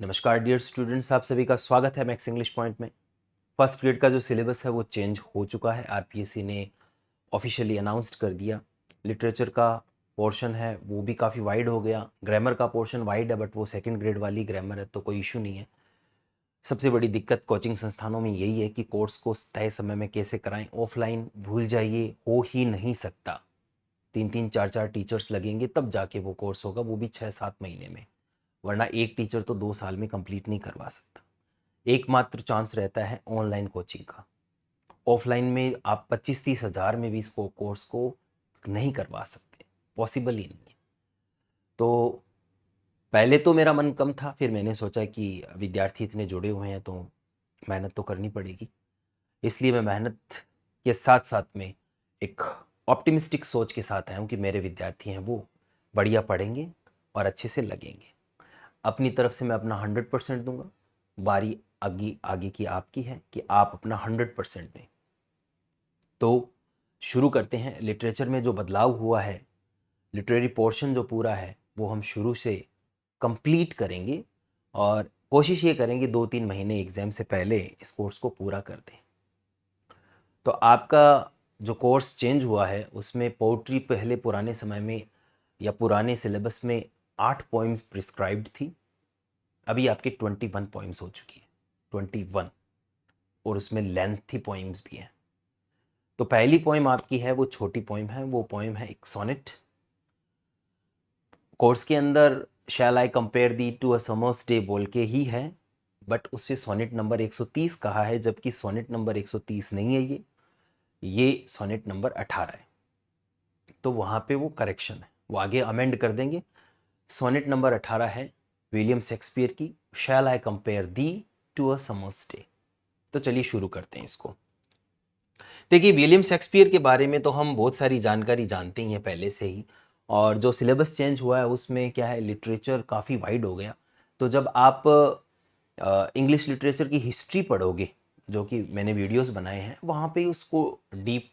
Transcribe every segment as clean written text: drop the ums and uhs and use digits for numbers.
नमस्कार dear students, आप सभी का स्वागत है मैक्स इंग्लिश पॉइंट में। फर्स्ट ग्रेड का जो सिलेबस है वो चेंज हो चुका है। आरपीएससी ने ऑफिशियली अनाउंस्ड कर दिया। लिटरेचर का पोर्शन है वो भी काफ़ी वाइड हो गया। ग्रामर का पोर्शन वाइड है बट वो सेकंड ग्रेड वाली ग्रामर है तो कोई इशू नहीं है। सबसे बड़ी दिक्कत कोचिंग संस्थानों में यही है कि कोर्स को तय समय में कैसे कराएं। ऑफलाइन भूल जाइए, हो ही नहीं सकता। 3-3 4-4 टीचर्स लगेंगे तब जाके वो कोर्स होगा, वो भी 6-7 महीने में। वरना एक टीचर तो 2 साल में कंप्लीट नहीं करवा सकता। एकमात्र चांस रहता है ऑनलाइन कोचिंग का। ऑफलाइन में आप 25-30 हज़ार में भी इसको कोर्स को नहीं करवा सकते, पॉसिबल ही नहीं है। तो पहले तो मेरा मन कम था, फिर मैंने सोचा कि विद्यार्थी इतने जुड़े हुए हैं तो मेहनत तो करनी पड़ेगी। इसलिए मैं मेहनत के साथ साथ में एक ऑप्टिमिस्टिक सोच के साथ आया हूँ कि मेरे विद्यार्थी हैं वो बढ़िया पढ़ेंगे और अच्छे से लगेंगे। अपनी तरफ से मैं अपना 100% दूंगा। बारी आगे आगे की आपकी है कि आप अपना 100% दें। तो शुरू करते हैं। लिटरेचर में जो बदलाव हुआ है, लिटरेरी पोर्शन जो पूरा है वो हम शुरू से कंप्लीट करेंगे और कोशिश ये करेंगे 2-3 महीने एग्ज़ाम से पहले इस कोर्स को पूरा कर दें। तो आपका जो कोर्स चेंज हुआ है उसमें पोट्री पहले पुराने समय में या पुराने सिलेबस में 8 पोइम्स प्रिस्क्राइब्ड थी। अभी आपकी 21 पोइम्स हो चुकी है, 21, और उसमें लेंथी पोइम्स भी हैं। तो पहली पोइम आपकी है वो छोटी पोइम है, वो पोइम है एक सोनेट। कोर्स के अंदर shall I compare thee to a summer's day बोल के ही है, बट उससे सोनेट नंबर 130 कहा है, जबकि सोनेट नंबर 130 नहीं है, ये सोनेट नंबर 18 है। तो वहाँ पे वो करेक्शन है, वो आगे अमेंड कर देंगे। सोनेट नंबर 18 है विलियम शेक्सपियर की, shall I compare thee to a summer's day. तो चलिए शुरू करते हैं इसको। देखिए, विलियम शेक्सपियर के बारे में तो हम बहुत सारी जानकारी जानते ही हैं पहले से ही, और जो सिलेबस चेंज हुआ है उसमें क्या है, लिटरेचर काफ़ी वाइड हो गया। तो जब आप इंग्लिश लिटरेचर की हिस्ट्री पढ़ोगे, जो कि मैंने वीडियोस बनाए हैं, वहाँ पे उसको डीप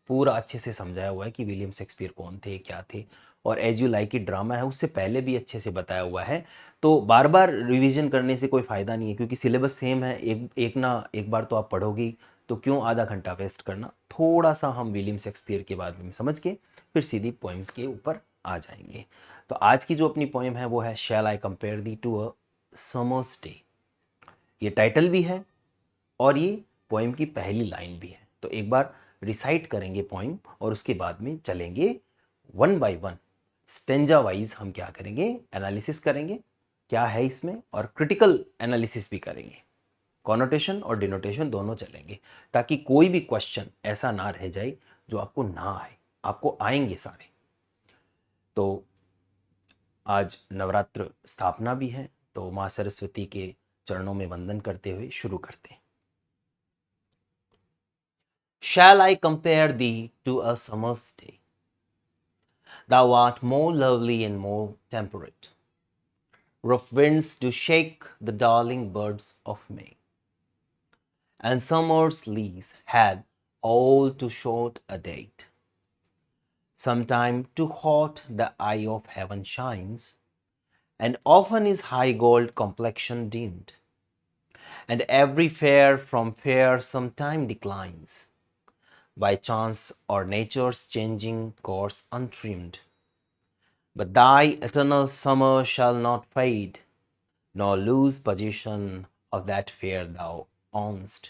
पूरा अच्छे से समझाया हुआ है कि विलियम शेक्सपियर कौन थे, क्या थे। और as you like it drama है, उससे पहले भी अच्छे से बताया हुआ है। तो बार बार रिवीजन करने से कोई फ़ायदा नहीं है, क्योंकि सिलेबस सेम है। एक बार तो आप पढ़ोगे, तो क्यों आधा घंटा वेस्ट करना। थोड़ा सा हम विलियम शेक्सपियर के बारे में समझ के फिर सीधी पोइम्स के ऊपर आ जाएंगे। तो आज की जो अपनी पोइम है वो है shall I compare thee to a summer's day. ये टाइटल भी है और ये पोइम की पहली लाइन भी है। तो एक बार रिसाइट करेंगे पोइम और उसके बाद में चलेंगे one by one, stanza wise हम क्या करेंगे, एनालिसिस करेंगे क्या है इसमें, और क्रिटिकल एनालिसिस भी करेंगे। कॉनोटेशन और डिनोटेशन दोनों चलेंगे, ताकि कोई भी क्वेश्चन ऐसा ना रह जाए जो आपको ना आए। आपको आएंगे सारे। तो आज नवरात्र स्थापना भी है, तो माँ सरस्वती के चरणों में वंदन करते हुए शुरू करते हैं। Shall I compare thee to a summer's day? Thou art more lovely and more temperate. Rough winds do shake the darling birds of May, and summer's lease had all too short a date. Sometime too hot the eye of heaven shines, and often is high gold complexion dimmed, and every fair from fair sometime declines, by chance or nature's changing course untrimmed. But thy eternal summer shall not fade, nor lose possession of that fair thou own'st.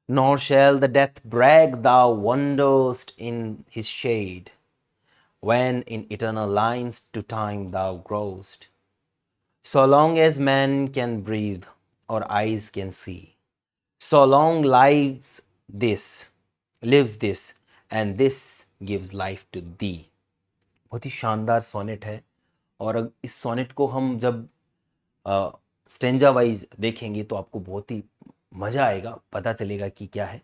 Nor shall the death brag thou wanderest in his shade, when in eternal lines to time thou growest. So long as man can breathe or eyes can see, so long lives this, and this gives life to thee. बहुत ही शानदार sonnet है। और इस sonnet को हम जब stanza wise देखेंगे तो आपको बहुत ही मज़ा आएगा, पता चलेगा कि क्या है।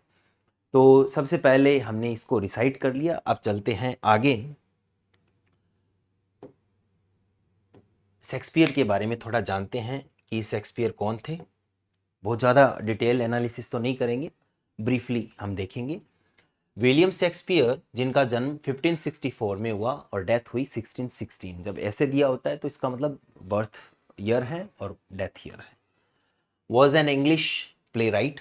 तो सबसे पहले हमने इसको रिसाइट कर लिया, अब चलते हैं आगे। शेक्सपियर के बारे में थोड़ा जानते हैं कि शेक्सपियर कौन थे। बहुत ज़्यादा डिटेल एनालिसिस तो नहीं करेंगे, ब्रीफली हम देखेंगे। विलियम शेक्सपियर, जिनका जन्म 1564 में हुआ और डेथ हुई 1616। जब ऐसे दिया होता है तो इसका मतलब बर्थ ईयर है और डेथ ईयर है। Was an English play right.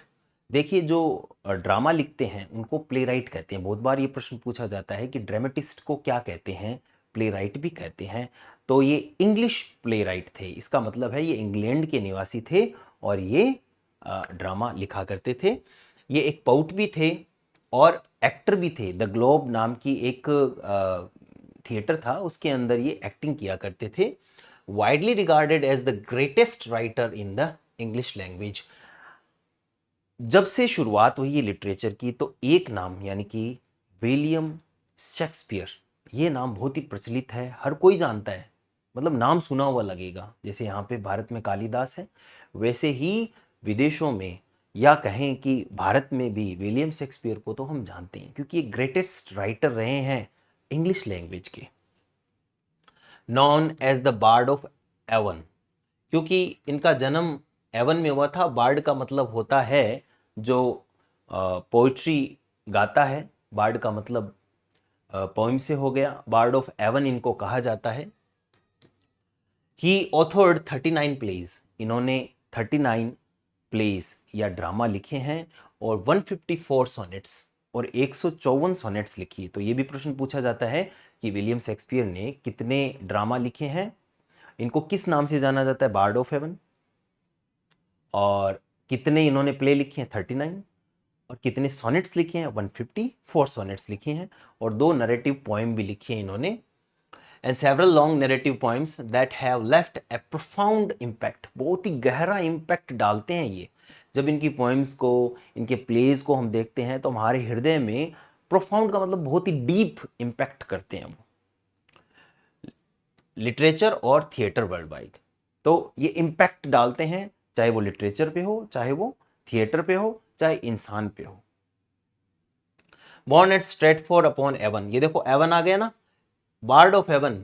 देखिए जो ड्रामा लिखते हैं उनको प्ले राइट कहते हैं। बहुत बार ये प्रश्न पूछा जाता है कि ड्रामेटिस्ट को क्या कहते हैं, प्ले राइट भी कहते हैं। तो ये इंग्लिश प्ले राइट थे, इसका मतलब है ये इंग्लैंड के निवासी थे और ये ड्रामा लिखा करते थे। ये एक पाउट भी थे और एक्टर भी थे। द ग्लोब नाम की एक थिएटर था, उसके अंदर ये एक्टिंग किया करते थे। Widely regarded as the greatest writer in the English language. जब से शुरुआत हुई है लिटरेचर की तो एक नाम यानी कि विलियम शेक्सपियर, ये नाम बहुत ही प्रचलित है, हर कोई जानता है, मतलब नाम सुना हुआ लगेगा। जैसे यहाँ पे भारत में कालिदास है, वैसे ही विदेशों में या कहें कि भारत में भी विलियम शेक्सपियर को तो हम जानते हैं क्योंकि ये ग्रेटेस्ट राइटर रहे हैं इंग्लिश लैंग्वेज के। Known as the bard of Avon, क्योंकि इनका जन्म एवन में हुआ था। बार्ड का मतलब होता है जो पोइट्री गाता है, बार्ड का मतलब पोइम से हो गया। बार्ड ऑफ एवन इनको कहा जाता है। ही ऑथर्ड 39 प्लेज, इन्होंने 39 प्लेज या ड्रामा लिखे हैं और 154 सोनेट्स और 154 सोनेट्स लिखी। तो ये भी प्रश्न पूछा जाता है कि विलियम शेक्सपियर ने कितने ड्रामा लिखे हैं। इनको किस नाम से जाना जाता है, बार्ड ऑफ एवन। और कितने इन्होंने प्ले लिखे हैं, 39। और कितने सोनेट्स लिखे हैं, 154 सोनेट्स लिखे हैं। और 2 नरेटिव पोएम भी लिखे हैं इन्होंने। And several long narrative poems that have left A profound impact, बहुत ही गहरा इम्पैक्ट डालते हैं ये। जब इनकी पोएम्स को, इनके प्लेज को हम देखते हैं तो हमारे हृदय में प्रोफाउंड का मतलब बहुत ही डीप इम्पैक्ट करते हैं वो, लिटरेचर और थिएटर वर्ल्ड वाइड। तो ये इम्पैक्ट डालते हैं, चाहे वो लिटरेचर पे हो, चाहे वो थिएटर पे हो, चाहे इंसान पे हो। Born at Stratford upon Avon, ये देखो एवन आ गया ना, बार्ड ऑफ एवन,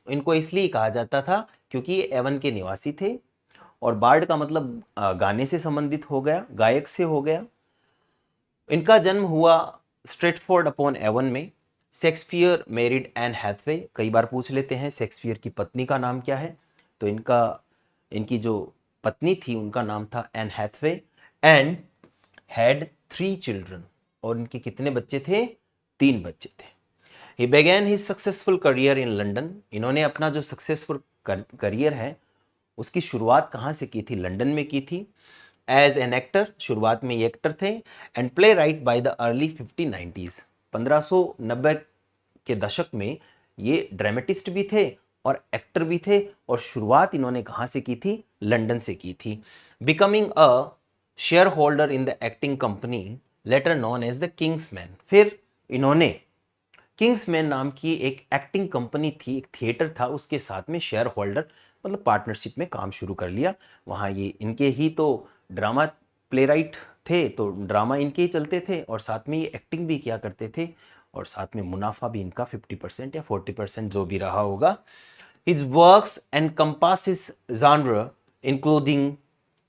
इनको इसलिए कहा जाता था क्योंकि ये एवन के निवासी थे। और बार्ड का मतलब गाने से संबंधित हो गया, गायक से हो गया। इनका जन्म हुआ स्ट्रेटफोर्ड अपॉन एवन में। शेक्सपियर मैरिड एन हैथवे, कई बार पूछ लेते हैं शेक्सपियर की पत्नी का नाम क्या है, तो इनकी जो पत्नी थी उनका नाम था Anne Hathaway. And had 3 children, और इनके कितने बच्चे थे, 3 बच्चे थे। He began his successful career in London, इन्होंने अपना जो सक्सेसफुल करियर है उसकी शुरुआत कहाँ से की थी, लंदन में की थी। एज एन एक्टर, शुरुआत में ये एक्टर थे। And play right by the early 1590s, 1590 के दशक में ये ड्रामेटिस्ट भी थे और एक्टर भी थे। और शुरुआत इन्होंने कहाँ से की थी, लंदन से की थी। Becoming a shareholder in the acting company later known as the King's Men, फिर इन्होंने किंग्समैन नाम की एक एक्टिंग कंपनी थी, एक थिएटर था, उसके साथ में शेयर होल्डर मतलब पार्टनरशिप में काम शुरू कर लिया। वहाँ ये इनके ही तो ड्रामा प्ले राइट थे, तो ड्रामा इनके ही चलते थे और साथ में ये एक्टिंग भी किया करते थे। और साथ में मुनाफा भी इनका 50% या 40% जो भी रहा होगा। His works encompasses genre including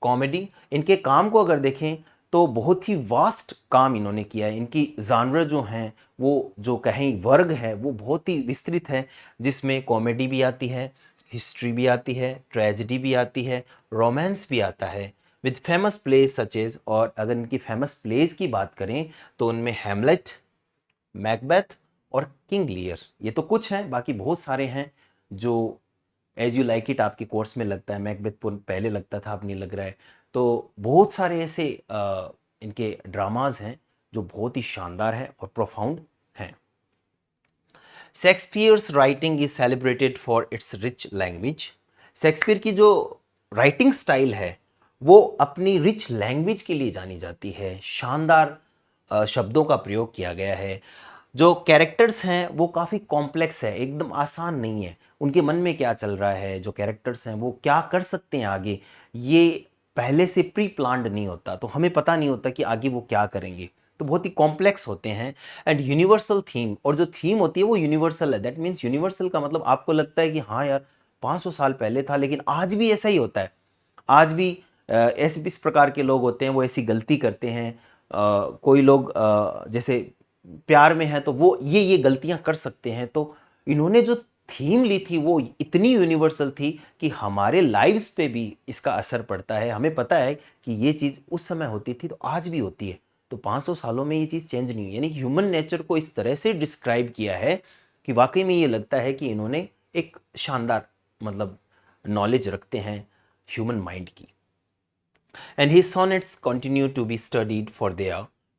comedy, इनके काम को अगर देखें तो बहुत ही वास्ट काम इन्होंने किया है। इनकी जॉनर जो हैं वो जो कहें वर्ग है वो बहुत ही विस्तृत है, जिसमें कॉमेडी भी आती है, हिस्ट्री भी आती है, ट्रेजेडी भी आती है, रोमांस भी आता है, with famous plays such as. और अगर इनकी फेमस प्लेज की बात करें तो उनमें हैमलेट, मैकबेथ और किंग लियर, ये तो कुछ हैं, बाकी बहुत सारे हैं जो एज यू लाइक इट आपके कोर्स में लगता है। मैकबेथ पहले लगता था, अब नहीं लग रहा है। तो बहुत सारे ऐसे इनके ड्रामाज हैं जो बहुत ही शानदार हैं और प्रोफाउंड हैं। Shakespeare's writing is celebrated for its rich language, Shakespeare की जो राइटिंग स्टाइल है वो अपनी रिच लैंग्वेज के लिए जानी जाती है। शानदार शब्दों का प्रयोग किया गया है। जो कैरेक्टर्स हैं वो काफ़ी कॉम्प्लेक्स है, एकदम आसान नहीं है। उनके मन में क्या चल रहा है, जो कैरेक्टर्स हैं वो क्या कर सकते हैं आगे, ये पहले से प्री प्लान्ड नहीं होता, तो हमें पता नहीं होता कि आगे वो क्या करेंगे। तो बहुत ही कॉम्प्लेक्स होते हैं। एंड यूनिवर्सल थीम, और जो थीम होती है वो यूनिवर्सल है। दैट मीन्स यूनिवर्सल का मतलब आपको लगता है कि हाँ यार 500 साल पहले था, लेकिन आज भी ऐसा ही होता है। आज भी ऐसे इस प्रकार के लोग होते हैं, वो ऐसी गलती करते हैं। कोई लोग जैसे प्यार में है तो वो ये गलतियां कर सकते हैं। तो इन्होंने जो थीम ली थी वो इतनी यूनिवर्सल थी कि हमारे लाइव्स पे भी इसका असर पड़ता है। हमें पता है कि ये चीज़ उस समय होती थी तो आज भी होती है, तो 500 सालों में ये चीज़ चेंज नहीं हुई। यानी ह्यूमन नेचर को इस तरह से डिस्क्राइब किया है कि वाकई में ये लगता है कि इन्होंने एक शानदार मतलब नॉलेज रखते हैं ह्यूमन माइंड की। And his sonnets continue to be studied for their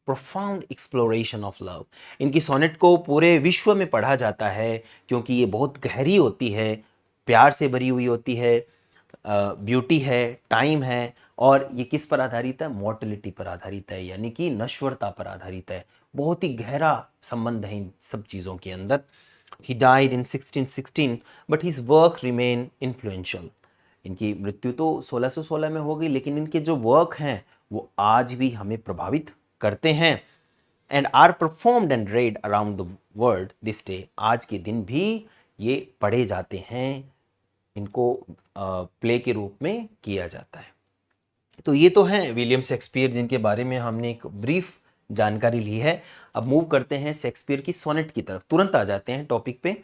profound exploration of love. इनकी सोनेट को पूरे विश्व में पढ़ा जाता है क्योंकि ये बहुत गहरी होती है, प्यार से भरी हुई होती है, ब्यूटी है, टाइम है, और ये किस पर आधारित है? मॉर्टलिटी पर आधारित है, यानी कि नश्वरता पर आधारित है। बहुत ही गहरा संबंध है इन सब चीज़ों के अंदर। He died in 1616, but his work remained influential. इनकी मृत्यु तो 1616 में हो गई, लेकिन इनके जो वर्क हैं वो आज भी हमें प्रभावित करते हैं and are performed and read around the world this day. आज के दिन भी ये पढ़े जाते हैं, इनको प्ले के रूप में किया जाता है। तो ये तो हैं विलियम शेक्सपियर जिनके बारे में हमने एक ब्रीफ जानकारी ली है। अब मूव करते हैं शेक्सपियर की सोनेट की तरफ, तुरंत आ जाते हैं टॉपिक पे।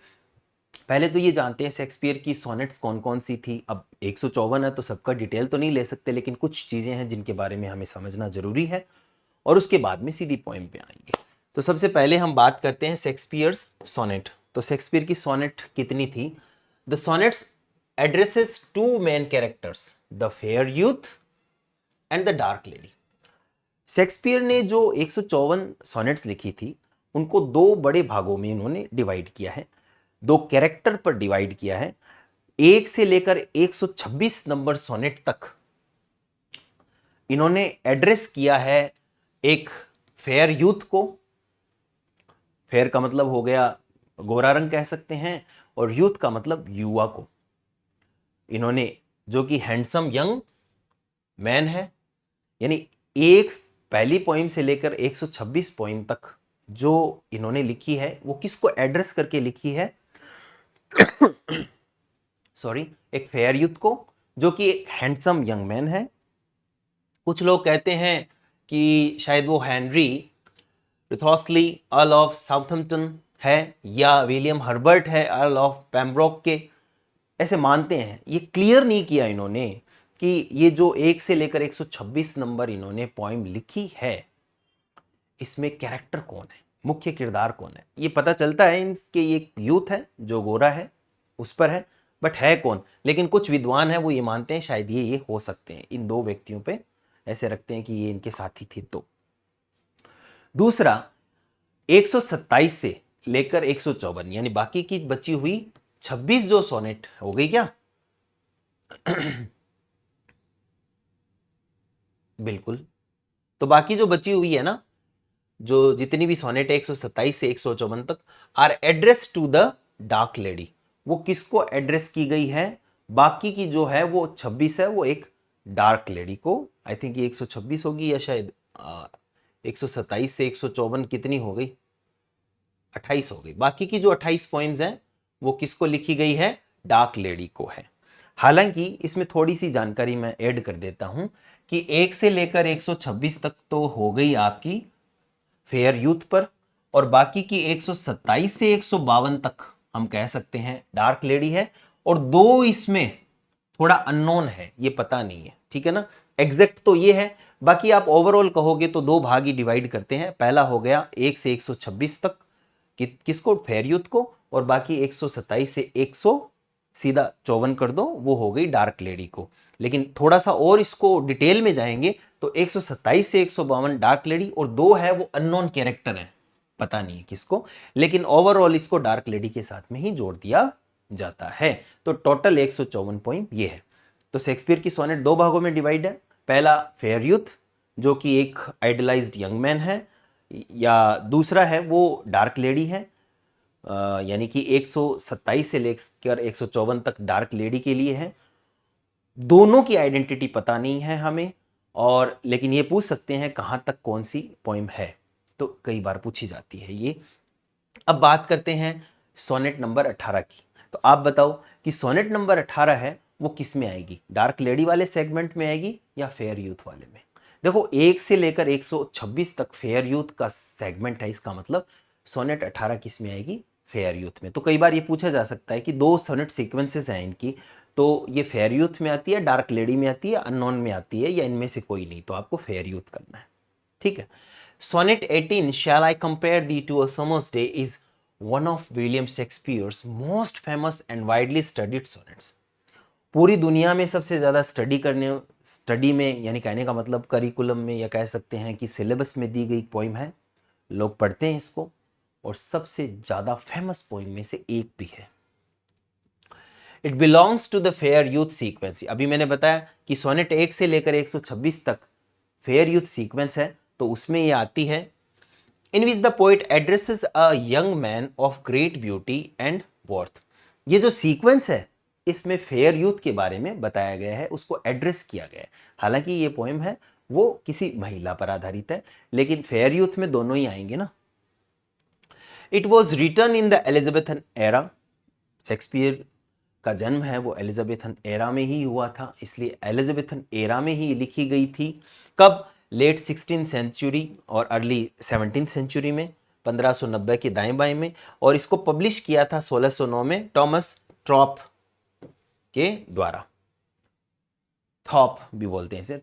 पहले तो ये जानते हैं शेक्सपियर की सोनेट्स कौन कौन सी थी। अब 154 है तो सबका डिटेल तो नहीं ले सकते, लेकिन कुछ चीज़ें हैं जिनके बारे में हमें समझना जरूरी है, और उसके बाद में सीधी पॉइंट पे आएंगे। तो सबसे पहले हम बात करते हैं शेक्सपियर्स सोनेट। तो शेक्सपियर की सोनेट कितनी थी? The sonnets addresses to main characters, the fair youth and the dark lady. Shakespeare ने जो 154 सोनेट्स लिखी थी उनको दो बड़े भागों में इन्होंने डिवाइड किया है, दो कैरेक्टर पर डिवाइड किया है। 1 से लेकर 126 नंबर सोनेट तक इन्होंने एड्रेस किया है एक फेयर यूथ को। फेयर का मतलब हो गया गोरा रंग कह सकते हैं, और यूथ का मतलब युवा को। इन्होंने जो कि हैंडसम यंग मैन है, यानी एक पहली पोइम से लेकर 126 पोइम तक जो इन्होंने लिखी है वो किसको एड्रेस करके लिखी है? सॉरी, एक फेयर यूथ को जो कि एक हैंडसम यंग मैन है। कुछ लोग कहते हैं कि शायद वो हेनरी रिथॉस्ली अर्ल ऑफ साउथम्पटन है, या विलियम हर्बर्ट है अर्ल ऑफ पेम्ब्रोक के, ऐसे मानते हैं। ये क्लियर नहीं किया इन्होंने कि ये जो 1 से लेकर 126 नंबर इन्होंने पोइम लिखी है इसमें कैरेक्टर कौन है, मुख्य किरदार कौन है। ये पता चलता है इनके ये यूथ है जो गोरा है उस पर है, बट है कौन? लेकिन कुछ विद्वान है वो ये मानते हैं शायद ये हो सकते हैं, इन दो व्यक्तियों पे ऐसे रखते हैं कि ये इनके साथी थे। तो दूसरा 127 से लेकर 154 यानी बाकी की बची हुई 26 जो सोनेट हो गई क्या? बिल्कुल। तो बाकी जो बची हुई है ना, जो जितनी भी सोनेट है 127 से 154 तक, are address to the dark lady. वो किसको एड्रेस की गई है? बाकी की जो है वो 26 है वो एक डार्क लेडी को। आई थिंक ये 126 होगी, या शायद 127 से 154 कितनी हो गई? 28 हो गई। बाकी की जो 28 पॉइंट्स हैं वो किसको लिखी गई है? डार्क लेडी को है। हालांकि इसमें थोड़ी सी जानकारी मैं ऐड कर देता हूं कि 1 से लेकर 126 तक तो हो गई आपकी फेयर यूथ पर, और बाकी की 127 से 152 तक हम कह सकते हैं डार्क लेडी है, और दो इसमें थोड़ा अननोन है, ये पता नहीं है, ठीक है ना। एग्जैक्ट तो ये है, बाकी आप ओवरऑल कहोगे तो दो भाग ही डिवाइड करते हैं। पहला हो गया 1 से 126 तक किसको? फेयर यूथ को, और बाकी 127 से 100 सीधा 54 कर दो, वो हो गई डार्क लेडी को। लेकिन थोड़ा सा और इसको डिटेल में जाएंगे तो 127 से 152 डार्क लेडी, और दो है वो अननोन कैरेक्टर है, पता नहीं है किसको, लेकिन ओवरऑल इसको डार्क लेडी के साथ में ही जोड़ दिया जाता है। तो टोटल 154 पॉइंट ये है। तो शेक्सपियर की सोनेट दो भागों में डिवाइड है। पहला फेयर यूथ जो कि एक आइडलाइज्ड यंग मैन है, या दूसरा है वो डार्क लेडी है, यानी कि 127 से लेकर 154 तक डार्क लेडी के लिए है। दोनों की आइडेंटिटी पता नहीं है हमें, और लेकिन ये पूछ सकते हैं कहाँ तक कौन सी पोइम है, तो कई बार पूछी जाती है ये। अब बात करते हैं सोनेट नंबर 18 की। तो आप बताओ कि सोनेट नंबर 18 है वो किस में आएगी? डार्क लेडी वाले सेगमेंट में आएगी या फेयर यूथ वाले में? देखो 1 से लेकर 126 तक फेयर यूथ का सेगमेंट है, इसका मतलब सोनेट 18 किस में आएगी? फेयर यूथ में। तो कई बार ये पूछा जा सकता है कि दो सोनेट सीक्वेंसेस हैं इनकी, तो ये फेयर यूथ में आती है, डार्क लेडी में आती है, अननोन में आती है, या इनमें से कोई नहीं, तो आपको फेयर यूथ करना है। ठीक है। Sonnet 18 shall I compare thee to a summer's day is one of William Shakespeare's most famous and widely studied sonnets. पूरी दुनिया में सबसे ज़्यादा स्टडी में, यानी कहने का मतलब करिकुलम में, या कह सकते हैं कि सिलेबस में दी गई पोइम है, लोग पढ़ते हैं इसको, और सबसे ज़्यादा फेमस पोइम में से एक भी है। It belongs to the fair youth sequence. अभी मैंने बताया कि सोनेट 1 से लेकर 126 तक फेयर यूथ सीक्वेंस है, तो उसमें ये आती है। In which the poet addresses a young man of great beauty and worth. ये जो सीक्वेंस है इसमें फेयर यूथ के बारे में बताया गया है, उसको एड्रेस किया गया है। हालांकि ये पोएम है वो किसी महिला पर आधारित है, लेकिन फेयर यूथ में दोनों ही आएंगे ना। It was written in the Elizabethan era. Shakespeare का जन्म है वो एलिजाबेथन एरा में ही हुआ था, इसलिए एलिजाबेथन एरा में ही लिखी गई थी। कब? लेट 16th सेंचुरी और अर्ली 17th सेंचुरी में, 1590 के दाएं बाएं में। और इसको पब्लिश किया था 1609 में टॉमस ट्रॉप के द्वारा। थॉप भी बोलते हैं इसे,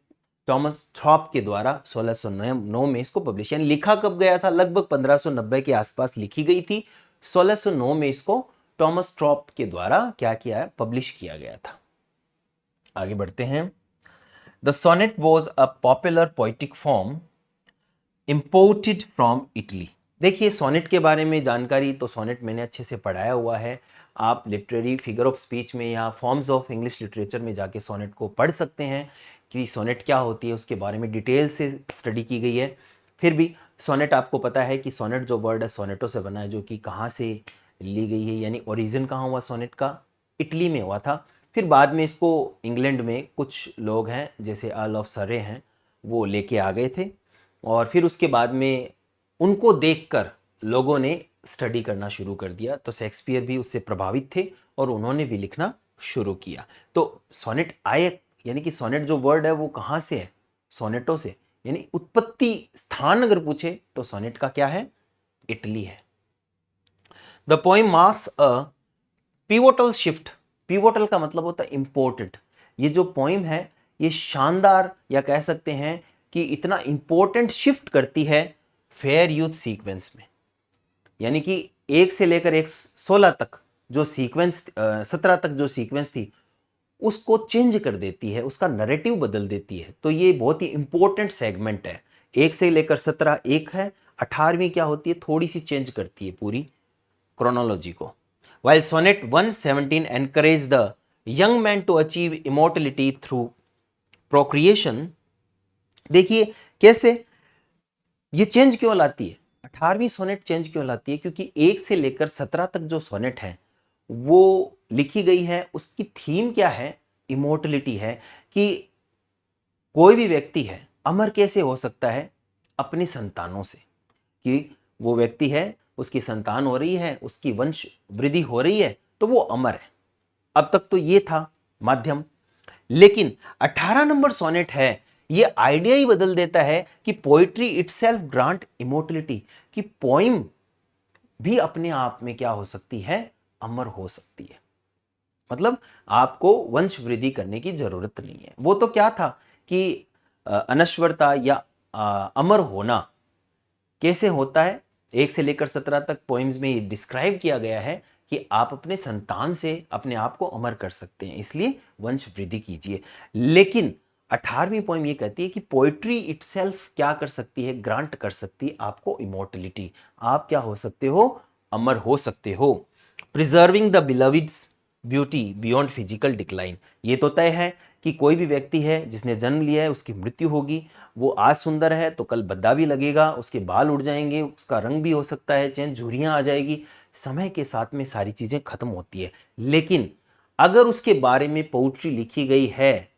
टॉमस थॉप के द्वारा 1609 में इसको पब्लिश, यानी लिखा कब गया था? लगभग 1590 के आसपास लिखी गई थी। 1609 में इसको टॉमस ट्रॉप के द्वारा क्या किया है? पब्लिश किया गया था। आगे बढ़ते हैं। The sonnet was a popular poetic form imported from Italy. देखिए सोनेट के बारे में जानकारी तो सोनेट मैंने अच्छे से पढ़ाया हुआ है, आप लिटरेरी फिगर ऑफ स्पीच में या फॉर्म्स ऑफ इंग्लिश लिटरेचर में जाके सोनेट को पढ़ सकते हैं कि सोनेट क्या होती है, उसके बारे में डिटेल से स्टडी की गई है। फिर भी सोनेट आपको पता है कि सोनेट जो वर्ड है सोनेटो से बना है, जो कि कहाँ से ली गई है, यानी ओरिजिन कहाँ हुआ सोनेट का? इटली में हुआ था। फिर बाद में इसको इंग्लैंड में कुछ लोग हैं जैसे अर्ल ऑफ सरे हैं, वो लेके आ गए थे, और फिर उसके बाद में उनको देखकर लोगों ने स्टडी करना शुरू कर दिया। तो शेक्सपियर भी उससे प्रभावित थे और उन्होंने भी लिखना शुरू किया। तो सोनेट आए, यानी कि सोनेट जो वर्ड है वो कहाँ से है? सोनेटो से, यानी उत्पत्ति स्थान अगर पूछे तो सोनेट का क्या है? इटली है। The poem marks a pivotal shift. Pivotal का मतलब होता है इंपॉर्टेंट। ये जो पोइम है ये शानदार, या कह सकते हैं कि इतना इंपॉर्टेंट शिफ्ट करती है फेयर यूथ सीक्वेंस में। यानी कि 1 से लेकर 16 तक जो सीक्वेंस, 17 तक जो सीक्वेंस थी उसको चेंज कर देती है, उसका नैरेटिव बदल देती है। तो ये बहुत ही इंपॉर्टेंट सेगमेंट है। 1 से लेकर 17 एक है, 18वीं क्या होती है? थोड़ी सी चेंज करती है पूरी क्रोनोलॉजी को। While sonnet 117 encourage the young man to achieve immortality through procreation, देखिए कैसे ये चेंज क्यों लाती है? 18वीं सोनेट चेंज क्यों लाती है? क्योंकि 1 से लेकर 17 तक जो सोनेट है वो लिखी गई है, उसकी थीम क्या है? इमोर्टलिटी है, कि कोई भी व्यक्ति है अमर कैसे हो सकता है? अपनी संतानों से, कि वो व्यक्ति है, उसकी संतान हो रही है, उसकी वंश वृद्धि हो रही है, तो वो अमर है। अब तक तो ये था माध्यम, लेकिन 18 नंबर सोनेट है ये आइडिया ही बदल देता है कि पोइट्री इटसेल्फ ग्रांट इमोर्टलिटी, कि पोइम भी अपने आप में क्या हो सकती है? अमर हो सकती है। मतलब आपको वंश वृद्धि करने की जरूरत नहीं है। वो तो क्या था कि अनश्वरता या अमर होना कैसे होता है? 1 से लेकर 17 तक पोइम्स में ये डिस्क्राइब किया गया है कि आप अपने संतान से अपने आप को अमर कर सकते हैं, इसलिए वंश वृद्धि कीजिए। लेकिन 18वीं पोइम ये कहती है कि पोइट्री इटसेल्फ क्या कर सकती है? ग्रांट कर सकती है आपको इमोर्टलिटी। आप क्या हो सकते हो? अमर हो सकते हो। Preserving the beloved's beauty beyond physical decline. ये तो तय है कि कोई भी व्यक्ति है जिसने जन्म लिया है उसकी मृत्यु होगी। वो आज सुंदर है तो कल भद्दा भी लगेगा, उसके बाल उड़ जाएंगे, उसका रंग भी हो सकता है चेंज, झुर्रियां आ जाएगी। समय के साथ में सारी चीजें खत्म होती है। लेकिन अगर उसके बारे में पोइट्री लिखी गई है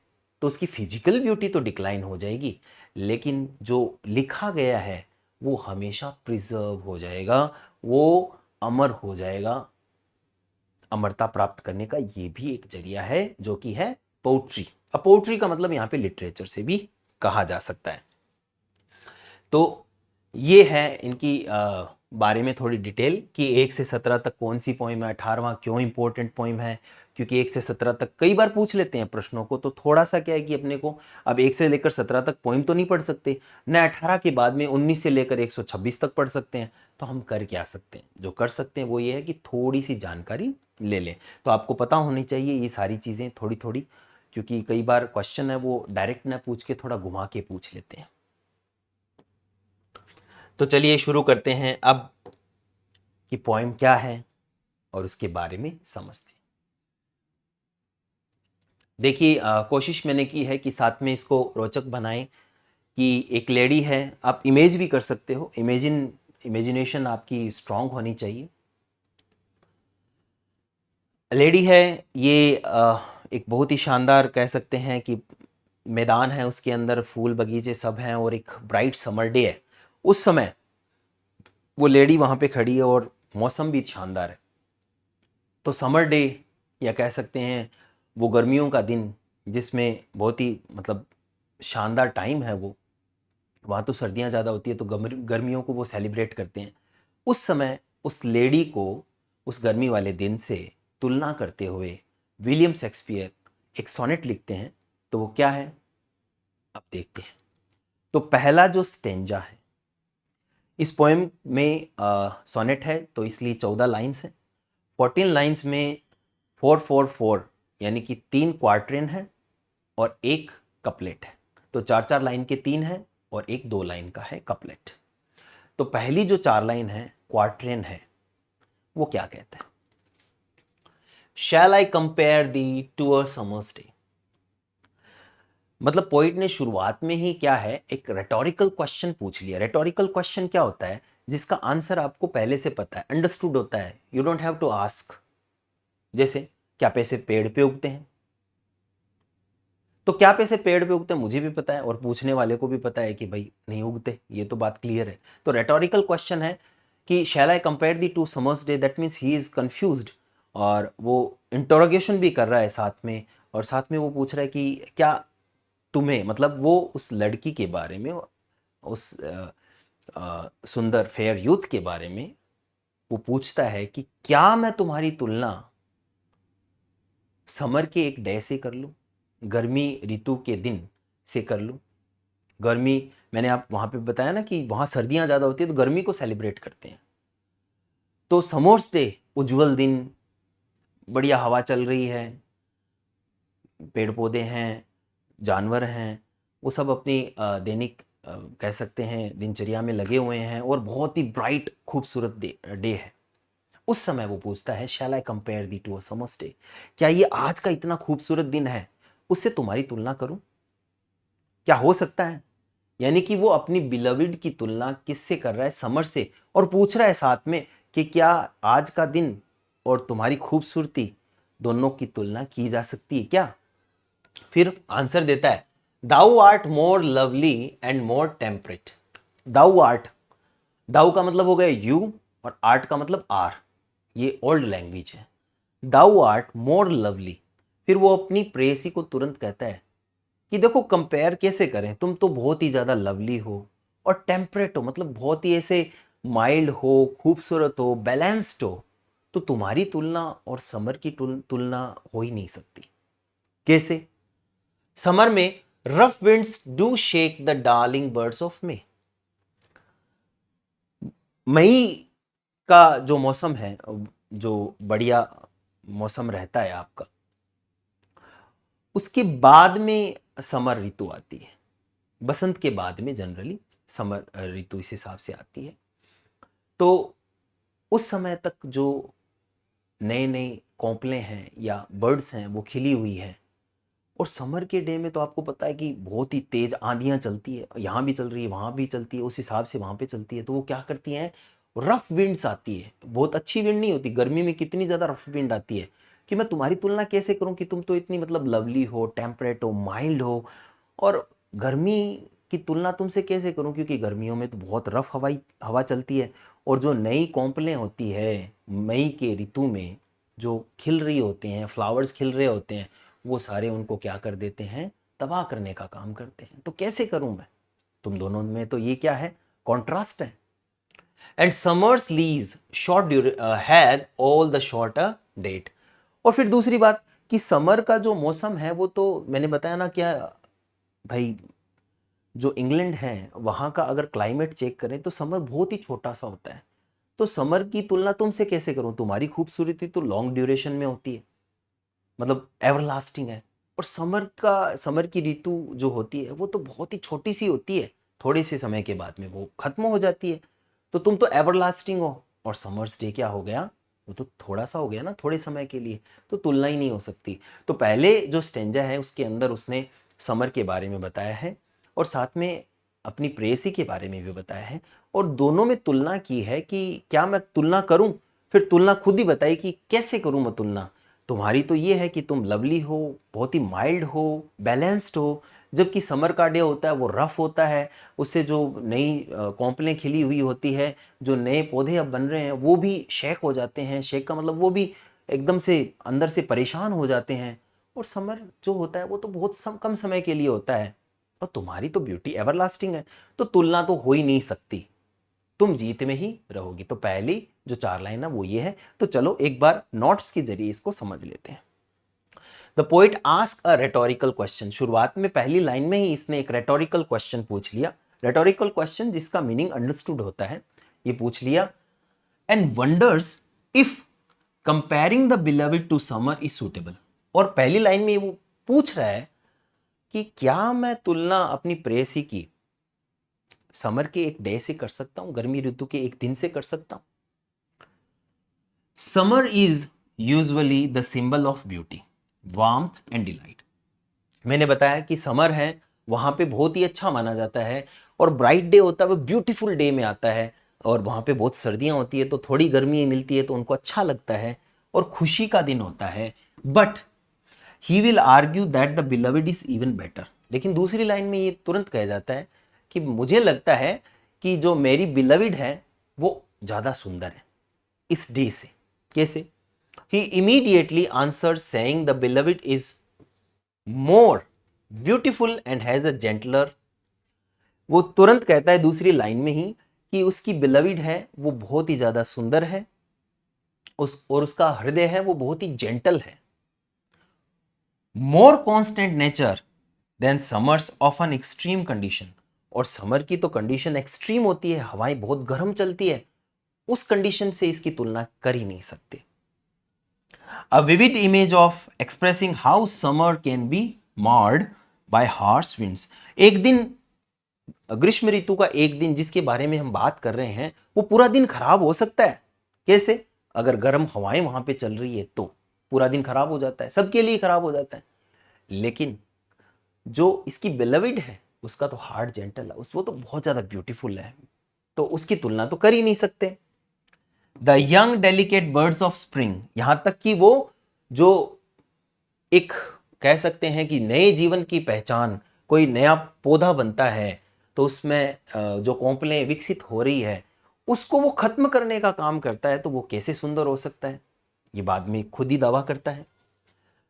तो उसकी फिजिकल ब्यूटी तो डिक्लाइन हो जाएगी, लेकिन जो लिखा गया है वो हमेशा प्रिजर्व हो जाएगा, वो अमर हो जाएगा। अमरता प्राप्त करने का ये भी एक जरिया है जो कि है पोट्री। अब पोट्री का मतलब यहाँ पे लिटरेचर से भी कहा जा सकता है। तो ये है इनकी बारे में थोड़ी डिटेल कि 1 से 17 तक कौन सी पोइम है, 18वां क्यों इंपॉर्टेंट पोइम है, क्योंकि 1 से 17 तक कई बार पूछ लेते हैं प्रश्नों को, तो थोड़ा सा क्या है कि अपने को अब 1 से लेकर 17 तक पोइम तो नहीं पढ़ सकते न, 18 के बाद में 19 से लेकर 126 तक पढ़ सकते हैं। तो हम कर क्या सकते हैं, जो कर सकते हैं वो ये है कि थोड़ी सी जानकारी ले लें। तो आपको पता होनी चाहिए ये सारी चीज़ें थोड़ी थोड़ी, क्योंकि कई बार क्वेश्चन है वो डायरेक्ट ना पूछ के थोड़ा घुमा के पूछ लेते हैं। तो चलिए शुरू करते हैं अब कि पोएम क्या है और उसके बारे में समझते हैं। देखिए कोशिश मैंने की है कि साथ में इसको रोचक बनाएं कि एक लेडी है, आप इमेज भी कर सकते हो, इमेजिनेशन आपकी स्ट्रांग होनी चाहिए। लेडी है ये एक बहुत ही शानदार कह सकते हैं कि मैदान है, उसके अंदर फूल बगीचे सब हैं और एक ब्राइट समर डे है। उस समय वो लेडी वहाँ पे खड़ी है और मौसम भी शानदार है। तो समर डे या कह सकते हैं वो गर्मियों का दिन, जिसमें बहुत ही मतलब शानदार टाइम है वो, वहाँ तो सर्दियाँ ज़्यादा होती है तो गर्मियों को वो सेलिब्रेट करते हैं। उस समय उस लेडी को उस गर्मी वाले दिन से तुलना करते हुए विलियम शेक्सपियर एक सोनेट लिखते हैं। तो वो क्या है अब देखते हैं। तो पहला जो स्टेंजा है इस पोएम में, सोनेट है तो इसलिए 14 लाइन्स हैं। 14 लाइन्स में 4-4-4 यानी कि 3 क्वार्टरेन है और एक कपलेट है। तो 4-4 लाइन के 3 है और एक 2 लाइन का है कपलेट। तो पहली जो 4 लाइन है क्वार्टरेन है, वो क्या कहता है? Shall I compare thee to a summer's day. मतलब पोइट ने शुरुआत में ही क्या है, एक रेटोरिकल क्वेश्चन पूछ लिया। रेटोरिकल क्वेश्चन क्या होता है? जिसका आंसर आपको पहले से पता है, अंडरस्टूड होता है, you don't have to ask. जैसे क्या पैसे पेड़ पे उगते हैं? तो क्या पैसे पेड़ पे उगते हैं मुझे भी पता है और पूछने वाले को भी पता है कि भाई नहीं उगते, ये तो बात क्लियर है। तो रेटोरिकल क्वेश्चन है कि shall I compare thee to summer's day, that means he is confused, और वो इंटरोगेशन भी कर रहा है साथ में, और साथ में वो पूछ रहा है कि क्या तुम्हें, मतलब वो उस लड़की के बारे में, उस सुंदर फेयर यूथ के बारे में वो पूछता है कि क्या मैं तुम्हारी तुलना समर के एक डे से कर लूं, गर्मी ऋतु के दिन से कर लूं। गर्मी, मैंने आप वहां पे बताया ना कि वहां सर्दियां ज्यादा होती है तो गर्मी को सेलिब्रेट करते हैं। तो समर्स डे, उज्जवल दिन, बढ़िया हवा चल रही है, पेड़ पौधे हैं, जानवर हैं, वो सब अपनी दैनिक कह सकते हैं दिनचर्या में लगे हुए हैं और बहुत ही ब्राइट खूबसूरत डे है। उस समय वो पूछता है shall I compare thee to a summer's day, क्या ये आज का इतना खूबसूरत दिन है उससे तुम्हारी तुलना करूं? क्या हो सकता है? यानी कि वो अपनी बिलविड की तुलना किससे कर रहा है? समर से। और पूछ रहा है साथ में कि क्या आज का दिन और तुम्हारी खूबसूरती दोनों की तुलना की जा सकती है क्या? फिर आंसर देता है, thou art more lovely and more temperate. Thou art, thou का मतलब हो गया यू और आर्ट का मतलब आर, ये ओल्ड लैंग्वेज है। Thou art more lovely. फिर वो अपनी प्रेयसी को तुरंत कहता है कि देखो कंपेयर कैसे करें, तुम तो बहुत ही ज्यादा लवली हो और टेम्परेट हो, मतलब बहुत ही ऐसे माइल्ड हो, खूबसूरत हो, बैलेंस्ड हो, तो तुम्हारी तुलना और समर की तुलना हो ही नहीं सकती। कैसे? समर में rough winds do shake the darling buds of May. मई का जो मौसम है, जो बढ़िया मौसम रहता है आपका, उसके बाद में समर ऋतु आती है। बसंत के बाद में जनरली समर ऋतु इस हिसाब से आती है। तो उस समय तक जो नए नए कोंपले हैं या बर्ड्स हैं वो खिली हुई है। और समर के डे में तो आपको पता है कि बहुत ही तेज आंधियां चलती है, यहाँ भी चल रही है वहाँ भी चलती है, उस हिसाब से वहाँ पे चलती है। तो वो क्या करती हैं, रफ विंड्स आती है, बहुत अच्छी विंड नहीं होती, गर्मी में कितनी ज़्यादा रफ विंड आती है कि मैं तुम्हारी तुलना कैसे करूँ कि तुम तो इतनी मतलब लवली हो, टेम्परेट हो, माइल्ड हो, और गर्मी की तुलना तुमसे कैसे करूं, क्योंकि गर्मियों में तो बहुत रफ हवा चलती है। और जो नई कोंपलें होती है मई के ऋतु में, जो खिल रही होते हैं, फ्लावर्स खिल रहे होते हैं, वो सारे उनको क्या कर देते हैं, तबाह करने का काम करते हैं। तो कैसे करूं मैं? तुम दोनों में तो ये क्या है, कॉन्ट्रास्ट है। And summer's lease short had all the short date. और फिर दूसरी बात कि समर का जो मौसम है वो तो मैंने बताया ना, क्या भाई जो इंग्लैंड है वहाँ का अगर क्लाइमेट चेक करें तो समर बहुत ही छोटा सा होता है। तो समर की तुलना तुमसे कैसे करूं? तुम्हारी खूबसूरती तो लॉन्ग ड्यूरेशन में होती है, मतलब एवरलास्टिंग है। और समर की ऋतु जो होती है वो तो बहुत ही छोटी सी होती है, थोड़े से समय के बाद में वो खत्म हो जाती है। तो तुम तो एवरलास्टिंग हो, और समर्स डे क्या हो गया, वो तो थोड़ा सा हो गया ना, थोड़े समय के लिए। तो तुलना ही नहीं हो सकती। तो पहले जो स्टेंजा है उसके अंदर उसने समर के बारे में बताया है और साथ में अपनी प्रेयसी के बारे में भी बताया है, और दोनों में तुलना की है कि क्या मैं तुलना करूं। फिर तुलना खुद ही बताई कि कैसे करूं मैं तुलना। तुम्हारी तो ये है कि तुम लवली हो, बहुत ही माइल्ड हो, बैलेंस्ड हो, जबकि समर का डे होता है वो रफ होता है। उससे जो नई कॉम्पलें खिली हुई होती है, जो नए पौधे अब बन रहे हैं वो भी शेक हो जाते हैं। शेक का मतलब वो भी एकदम से अंदर से परेशान हो जाते हैं। और समर जो होता है वो तो बहुत कम समय के लिए होता है, और तुम्हारी तो ब्यूटी एवरलास्टिंग है। तो तुलना तो हो ही नहीं सकती, तुम जीत में ही रहोगी। तो पहली जो 4 लाइन है वो ये है। तो चलो एक बार नोट्स के जरिए इसको समझ लेते हैं। The poet ask a rhetorical question. शुरुआत में पहली लाइन में ही इसने एक रेटोरिकल क्वेश्चन पूछ लिया। रेटोरिकल क्वेश्चन जिसका मीनिंग अंडरस्टूड होता है, ये पूछ लिया। And wonders if comparing the beloved to summer is suitable. और पहली लाइन में वो पूछ रहा है कि क्या मैं तुलना अपनी प्रेयसी की समर के एक डे से कर सकता हूं, गर्मी ऋतु के एक दिन से कर सकता हूं। Summer is usually the symbol of beauty, warmth and delight. मैंने बताया कि समर है वहां पे बहुत ही अच्छा माना जाता है, और ब्राइट डे होता है वो ब्यूटीफुल डे में आता है। और वहां पे बहुत सर्दियां होती है तो थोड़ी गर्मी मिलती है तो उनको अच्छा लगता है, और खुशी का दिन होता है। But he will argue that the beloved is even better. लेकिन दूसरी लाइन में ये तुरंत कहा जाता है कि मुझे लगता है कि जो मेरी बिलविड है वो ज्यादा सुंदर है इस डे से। कैसे? He immediately answer saying the beloved is more beautiful and has a gentler. वो तुरंत कहता है दूसरी लाइन में ही कि उसकी बिलविड है वो बहुत ही ज्यादा सुंदर है, और उसका हृदय है वो बहुत ही जेंटल है। More constant nature than summer's of an extreme condition. और समर की तो कंडीशन एक्सट्रीम होती है, हवाएं बहुत गर्म चलती है, उस कंडीशन से इसकी तुलना कर ही नहीं सकते। A vivid image of expressing how summer can be marred by harsh winds। एक दिन, ग्रीष्म ऋतु का एक दिन जिसके बारे में हम बात कर रहे हैं, वो पूरा दिन खराब हो सकता है। कैसे? अगर गर्म हवाएं वहां पे चल रही है तो पूरा दिन खराब हो जाता है, सबके लिए खराब हो जाता है। लेकिन जो इसकी बिलविड है उसका तो हार्ट जेंटल है, वो तो बहुत ज्यादा ब्यूटीफुल है, तो उसकी तुलना तो कर ही नहीं सकते। The young delicate birds of spring, यहां तक कि वो जो एक कह सकते हैं कि नए जीवन की पहचान, कोई नया पौधा बनता है तो उसमें जो कोंपलें विकसित हो रही है उसको वो खत्म करने का काम करता है, तो वो कैसे सुंदर हो सकता है? ये बाद में खुद ही दावा करता है।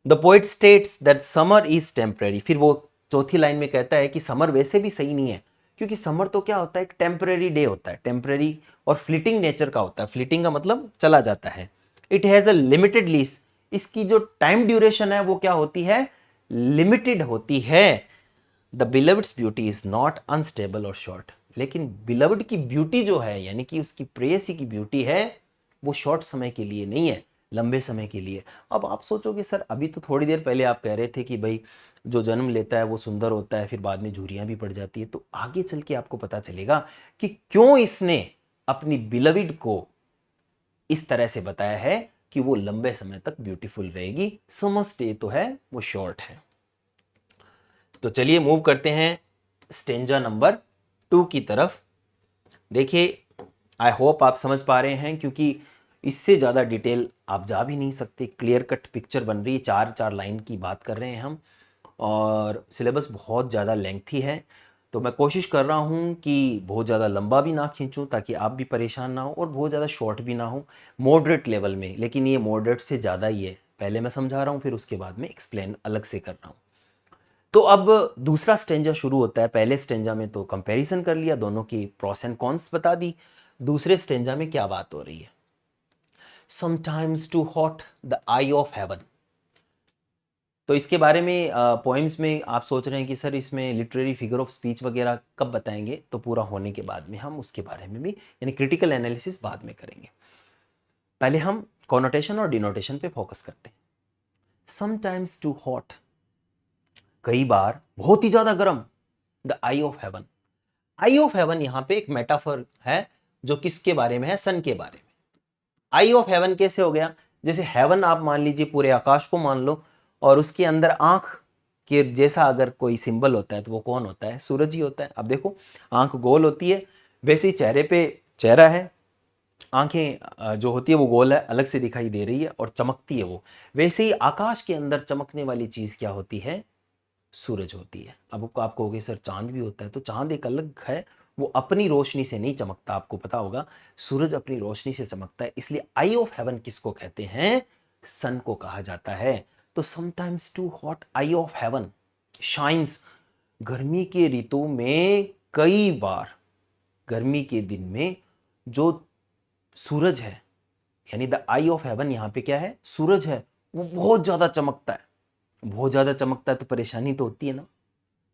The poet states that summer is temporary. फिर वो चौथी लाइन में कहता है कि समर वैसे भी सही नहीं है, क्योंकि समर तो क्या होता है, एक टेम्परेरी डे होता है, टेम्परेरी और फ्लीटिंग नेचर का होता है। फ्लीटिंग का मतलब चला जाता है। It has a limited lease. इसकी जो टाइम ड्यूरेशन है वो क्या होती है, लिमिटेड होती है। The beloved's beauty is not unstable और शॉर्ट। लेकिन बिलवड की ब्यूटी जो है, यानी कि उसकी प्रेयसी की ब्यूटी है, वो शॉर्ट समय के लिए नहीं है, लंबे समय के लिए। अब आप सोचोगे सर अभी तो थोड़ी देर पहले आप कह रहे थे कि भाई जो जन्म लेता है वो सुंदर होता है, फिर बाद में झुर्रियां भी पड़ जाती है। तो आगे चल के आपको पता चलेगा कि क्यों इसने अपनी बिलविड को इस तरह से बताया है कि वो लंबे समय तक ब्यूटीफुल रहेगी। समझते तो है वो शॉर्ट है। तो चलिए मूव करते हैं स्टेंजा नंबर 2 की तरफ। देखिए, आई होप आप समझ पा रहे हैं, क्योंकि इससे ज़्यादा डिटेल आप जा भी नहीं सकते। क्लियर कट पिक्चर बन रही है, 4 लाइन की बात कर रहे हैं हम, और सिलेबस बहुत ज़्यादा लेंथी है। तो मैं कोशिश कर रहा हूँ कि बहुत ज़्यादा लंबा भी ना खींचूँ ताकि आप भी परेशान ना हो, और बहुत ज़्यादा शॉर्ट भी ना हो, मॉडरेट लेवल में। लेकिन ये मॉडरेट से ज़्यादा ही है। पहले मैं समझा रहा हूँ, फिर उसके बाद में एक्सप्लेन अलग से कर रहा हूँ। तो अब दूसरा स्टेंजा शुरू होता है। पहले स्टेंजा में तो कंपैरिजन कर लिया, दोनों की प्रॉस एंड कॉन्स बता दी। दूसरे स्टेंजा में क्या बात हो रही है? Sometimes too hot the eye of heaven. तो इसके बारे में पोएम्स में आप सोच रहे हैं कि सर इसमें लिटरेरी फिगर ऑफ स्पीच वगैरह कब बताएंगे? तो पूरा होने के बाद में हम उसके बारे में भी यानी क्रिटिकल एनालिसिस बाद में करेंगे। पहले हम कॉनोटेशन और डिनोटेशन पे फोकस करते हैं। समटाइम्स टू हॉट, कई बार बहुत ही ज्यादा गर्म, the eye of haven. I of heaven यहाँ पे एक मेटाफर है जो किसके बारे में है? सन के बारे में। आई ऑफ हेवन कैसे हो गया? जैसे हेवन आप मान लीजिए पूरे आकाश को मान लो, और उसके अंदर आंख के जैसा अगर कोई सिंबल होता है तो वो कौन होता है? सूरज ही होता है। अब देखो आंख गोल होती है, वैसे ही चेहरे पे चेहरा है, आंखें जो होती है वो गोल है, अलग से दिखाई दे रही है और चमकती है वो। वैसे ही आकाश के अंदर चमकने वाली चीज क्या होती है? सूरज होती है। अब आप कहोगे सर चांद भी होता है, तो चांद एक अलग है, वो अपनी रोशनी से नहीं चमकता, आपको पता होगा। सूरज अपनी रोशनी से चमकता है, इसलिए आई ऑफ हेवन किसको कहते हैं? सन को कहा जाता है। तो sometimes too hot eye of heaven shines, गर्मी के ऋतु में कई बार, गर्मी के दिन में जो सूरज है, यानी द आई ऑफ हेवन यहाँ पे क्या है? सूरज है, वो बहुत ज्यादा चमकता है। बहुत ज्यादा चमकता है तो परेशानी तो होती है ना।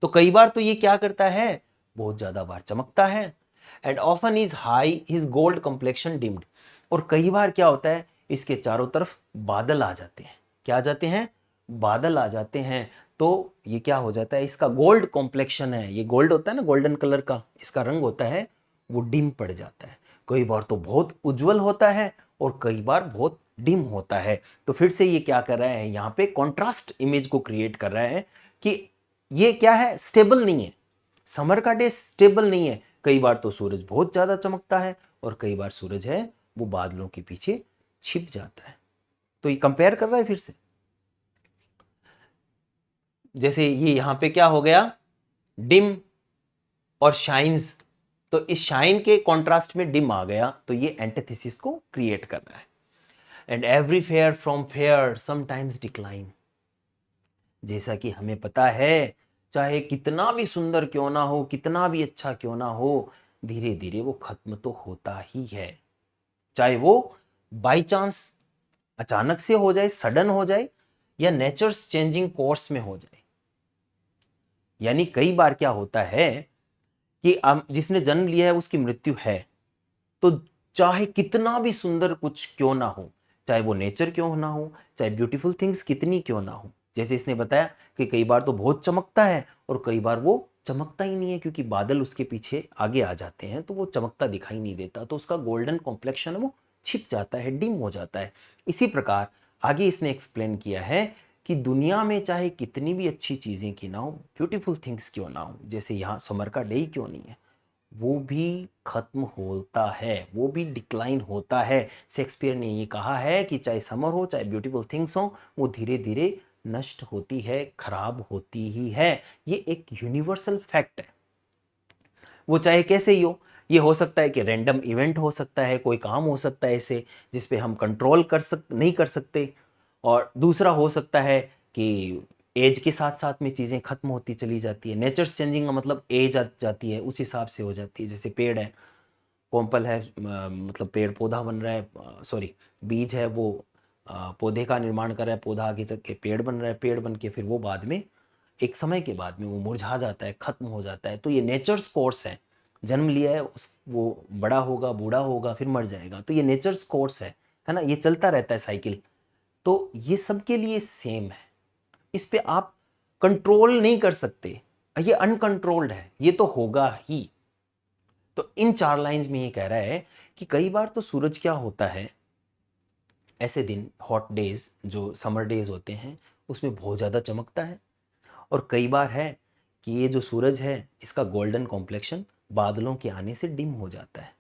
तो कई बार तो ये क्या करता है? बहुत ज्यादा बार चमकता है। And often is high his gold complexion deemed, और कई बार क्या होता है? इसके चारों तरफ बादल आ जाते हैं। क्या आ जाते हैं? बादल आ जाते हैं। तो ये क्या हो जाता है? इसका गोल्ड कॉम्प्लेक्शन है, ये गोल्ड होता है ना, गोल्डन कलर का इसका रंग होता है, वो डिम पड़ जाता है। कई बार तो बहुत उज्जवल होता है और कई बार बहुत डिम होता है। तो फिर से ये क्या कर रहा है? यहाँ पे कॉन्ट्रास्ट इमेज को क्रिएट कर रहा है कि ये क्या है? स्टेबल नहीं है। समर का डे स्टेबल नहीं है। कई बार तो सूरज बहुत ज्यादा चमकता है और कई बार सूरज है वो बादलों के पीछे छिप जाता है। तो ये कंपेयर कर रहा है फिर से। जैसे ये यहां पे क्या हो गया? डिम और शाइन्स, तो इस शाइन के कॉन्ट्रास्ट में डिम आ गया, तो ये एंटिथेसिस को क्रिएट कर रहा है। And every fair from fair sometimes decline, जैसा कि हमें पता है चाहे कितना भी सुंदर क्यों ना हो, कितना भी अच्छा क्यों ना हो, धीरे धीरे वो खत्म तो होता ही है। चाहे वो बाई चांस अचानक से हो जाए, सडन हो जाए, या नेचर्स चेंजिंग कोर्स में हो जाए। यानी कई बार क्या होता है कि जिसने जन्म लिया है उसकी मृत्यु है, तो चाहे कितना भी सुंदर कुछ क्यों ना हो, चाहे वो नेचर क्यों ना हो, चाहे ब्यूटीफुल थिंग्स कितनी क्यों ना हो, जैसे इसने बताया कि कई बार तो बहुत चमकता है और कई बार वो चमकता ही नहीं है क्योंकि बादल उसके पीछे आगे आ जाते हैं, तो वो चमकता दिखाई नहीं देता, तो उसका गोल्डन कॉम्प्लेक्शन वो छिप जाता है, डिम हो जाता है। इसी प्रकार आगे इसने एक्सप्लेन किया है कि दुनिया में चाहे कितनी भी अच्छी चीजें की ना हो, ब्यूटीफुल थिंग्स क्यों ना हो, जैसे यहाँ समर का डे ही क्यों नहीं है, वो भी खत्म होता है, वो भी डिक्लाइन होता है। शेक्सपियर ने ये कहा है कि चाहे समर हो, चाहे ब्यूटीफुल थिंग्स हो, वो धीरे धीरे नष्ट होती है, खराब होती ही है। ये एक यूनिवर्सल फैक्ट है। वो चाहे कैसे ही हो, ये हो सकता है कि रैंडम इवेंट हो सकता है, कोई काम हो सकता है ऐसे जिस पे हम कंट्रोल नहीं कर सकते, और दूसरा हो सकता है कि एज के साथ साथ में चीज़ें खत्म होती चली जाती है। नेचर चेंजिंग का मतलब एज आ जाती है, उस हिसाब से हो जाती है। जैसे पेड़ है, कोम्पल है, मतलब पेड़ पौधा बन रहा है, सॉरी बीज है, वो पौधे का निर्माण कर रहा है, पौधा आगे चल के पेड़ बन रहा है, पेड़ बन के फिर वो बाद में एक समय के बाद में वो मुरझा जाता है, खत्म हो जाता है। तो ये नेचर्स कोर्स है, जन्म लिया है उस वो बड़ा होगा, बूढ़ा होगा, फिर मर जाएगा, तो ये नेचर्स कोर्स है ना, ये चलता रहता है साइकिल। तो ये सबके लिए सेम है, इस पे आप कंट्रोल नहीं कर सकते, ये अनकंट्रोल्ड है, ये तो होगा ही। तो इन 4 लाइंस में ये कह रहा है कि कई बार तो सूरज क्या होता है, ऐसे दिन हॉट डेज जो समर डेज होते हैं उसमें बहुत ज़्यादा चमकता है, और कई बार है कि ये जो सूरज है इसका गोल्डन कॉम्प्लेक्शन बादलों के आने से डिम हो जाता है।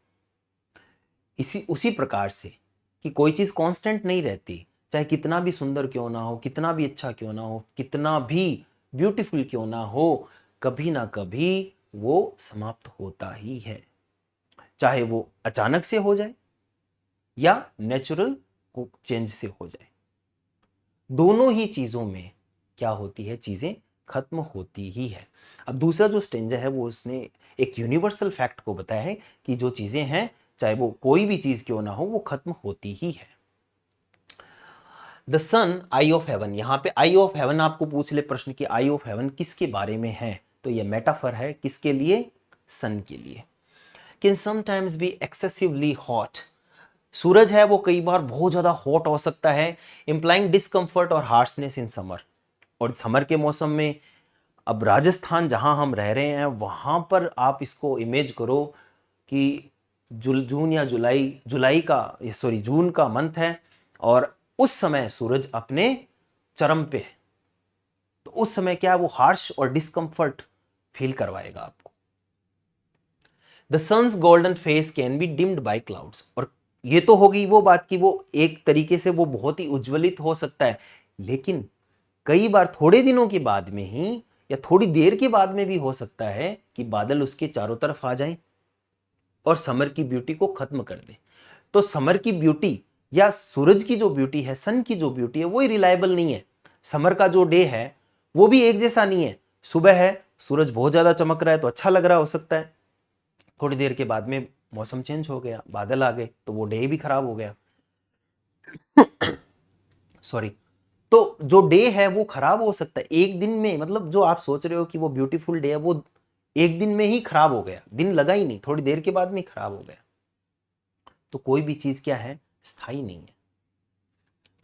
इसी उसी प्रकार से कि कोई चीज़ कांस्टेंट नहीं रहती, चाहे कितना भी सुंदर क्यों ना हो, कितना भी अच्छा क्यों ना हो, कितना भी ब्यूटीफुल क्यों ना हो, कभी ना कभी वो समाप्त होता ही है। चाहे वो अचानक से हो जाए या नेचुरल चेंज से हो जाए, दोनों ही चीजों में क्या होती है, चीजें खत्म होती ही है। अब दूसरा जो स्टेंजा है वो उसने एक यूनिवर्सल फैक्ट को बताया है कि जो चीजें हैं चाहे वो कोई भी चीज क्यों ना हो, वो खत्म होती ही है। The sun eye of heaven, यहाँ पे आई ऑफ हेवन आपको पूछ ले प्रश्न कि आई ऑफ हेवन किसके बारे में है, तो ये मेटाफर है किसके लिए, सन के लिए। Can sometimes be excessively hot, सूरज है वो कई बार बहुत ज्यादा हॉट हो सकता है, इंप्लाइंग डिस्कम्फर्ट और हार्शनेस इन समर। और समर के मौसम में, अब राजस्थान जहां हम रह रहे हैं वहां पर आप इसको इमेज करो कि जून या जुलाई का, सॉरी जून का मंथ है और उस समय सूरज अपने चरम पे है, तो उस समय क्या है, वो हार्श और डिस्कम्फर्ट फील करवाएगा आपको। The sun's golden face can be dimmed by clouds, और ये तो होगी वो बात कि वो एक तरीके से वो बहुत ही उज्ज्वलित हो सकता है, लेकिन कई बार थोड़े दिनों के बाद में ही या थोड़ी देर के बाद में भी हो सकता है कि बादल उसके चारों तरफ आ जाएं और समर की ब्यूटी को खत्म कर दे। तो समर की ब्यूटी या सूरज की जो ब्यूटी है, सन की जो ब्यूटी है, वो ही रिलायबल नहीं है। समर का जो डे है वो भी एक जैसा नहीं है। सुबह है, सूरज बहुत ज्यादा चमक रहा है तो अच्छा लग रहा हो सकता है, थोड़ी देर के बाद में मौसम चेंज हो गया, बादल आ गए तो वो डे भी खराब हो गया। सॉरी। तो जो डे है वो खराब हो सकता है एक दिन में, मतलब जो आप सोच रहे हो कि वो ब्यूटीफुल डे है वो एक दिन में ही खराब हो गया, दिन लगा ही नहीं, थोड़ी देर के बाद में ही खराब हो गया। तो कोई भी चीज क्या है, स्थायी नहीं है।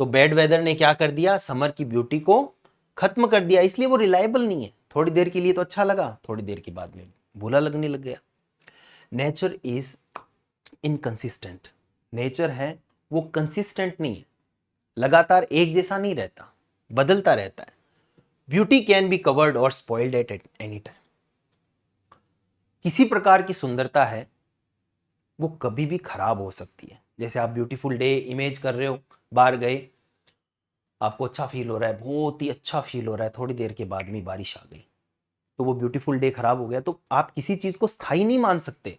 तो बैड वेदर ने क्या कर दिया, समर की ब्यूटी को खत्म कर दिया, इसलिए वो रिलायबल नहीं है। थोड़ी देर के लिए तो अच्छा लगा, थोड़ी देर के बाद में बुरा लगने लग गया। नेचर इज इनकंसिस्टेंट, नेचर है वो कंसिस्टेंट नहीं है, लगातार एक जैसा नहीं रहता, बदलता रहता है। ब्यूटी कैन बी कवर्ड और स्पॉइल्ड एट एनी टाइम, किसी प्रकार की सुंदरता है वो कभी भी खराब हो सकती है। जैसे आप ब्यूटीफुल डे इमेज कर रहे हो, बाहर गए, आपको अच्छा फील हो रहा है, बहुत ही अच्छा फील हो रहा है, थोड़ी देर के बाद में बारिश आ गई तो वो ब्यूटीफुल डे खराब हो गया। तो आप किसी चीज को स्थायी नहीं मान सकते।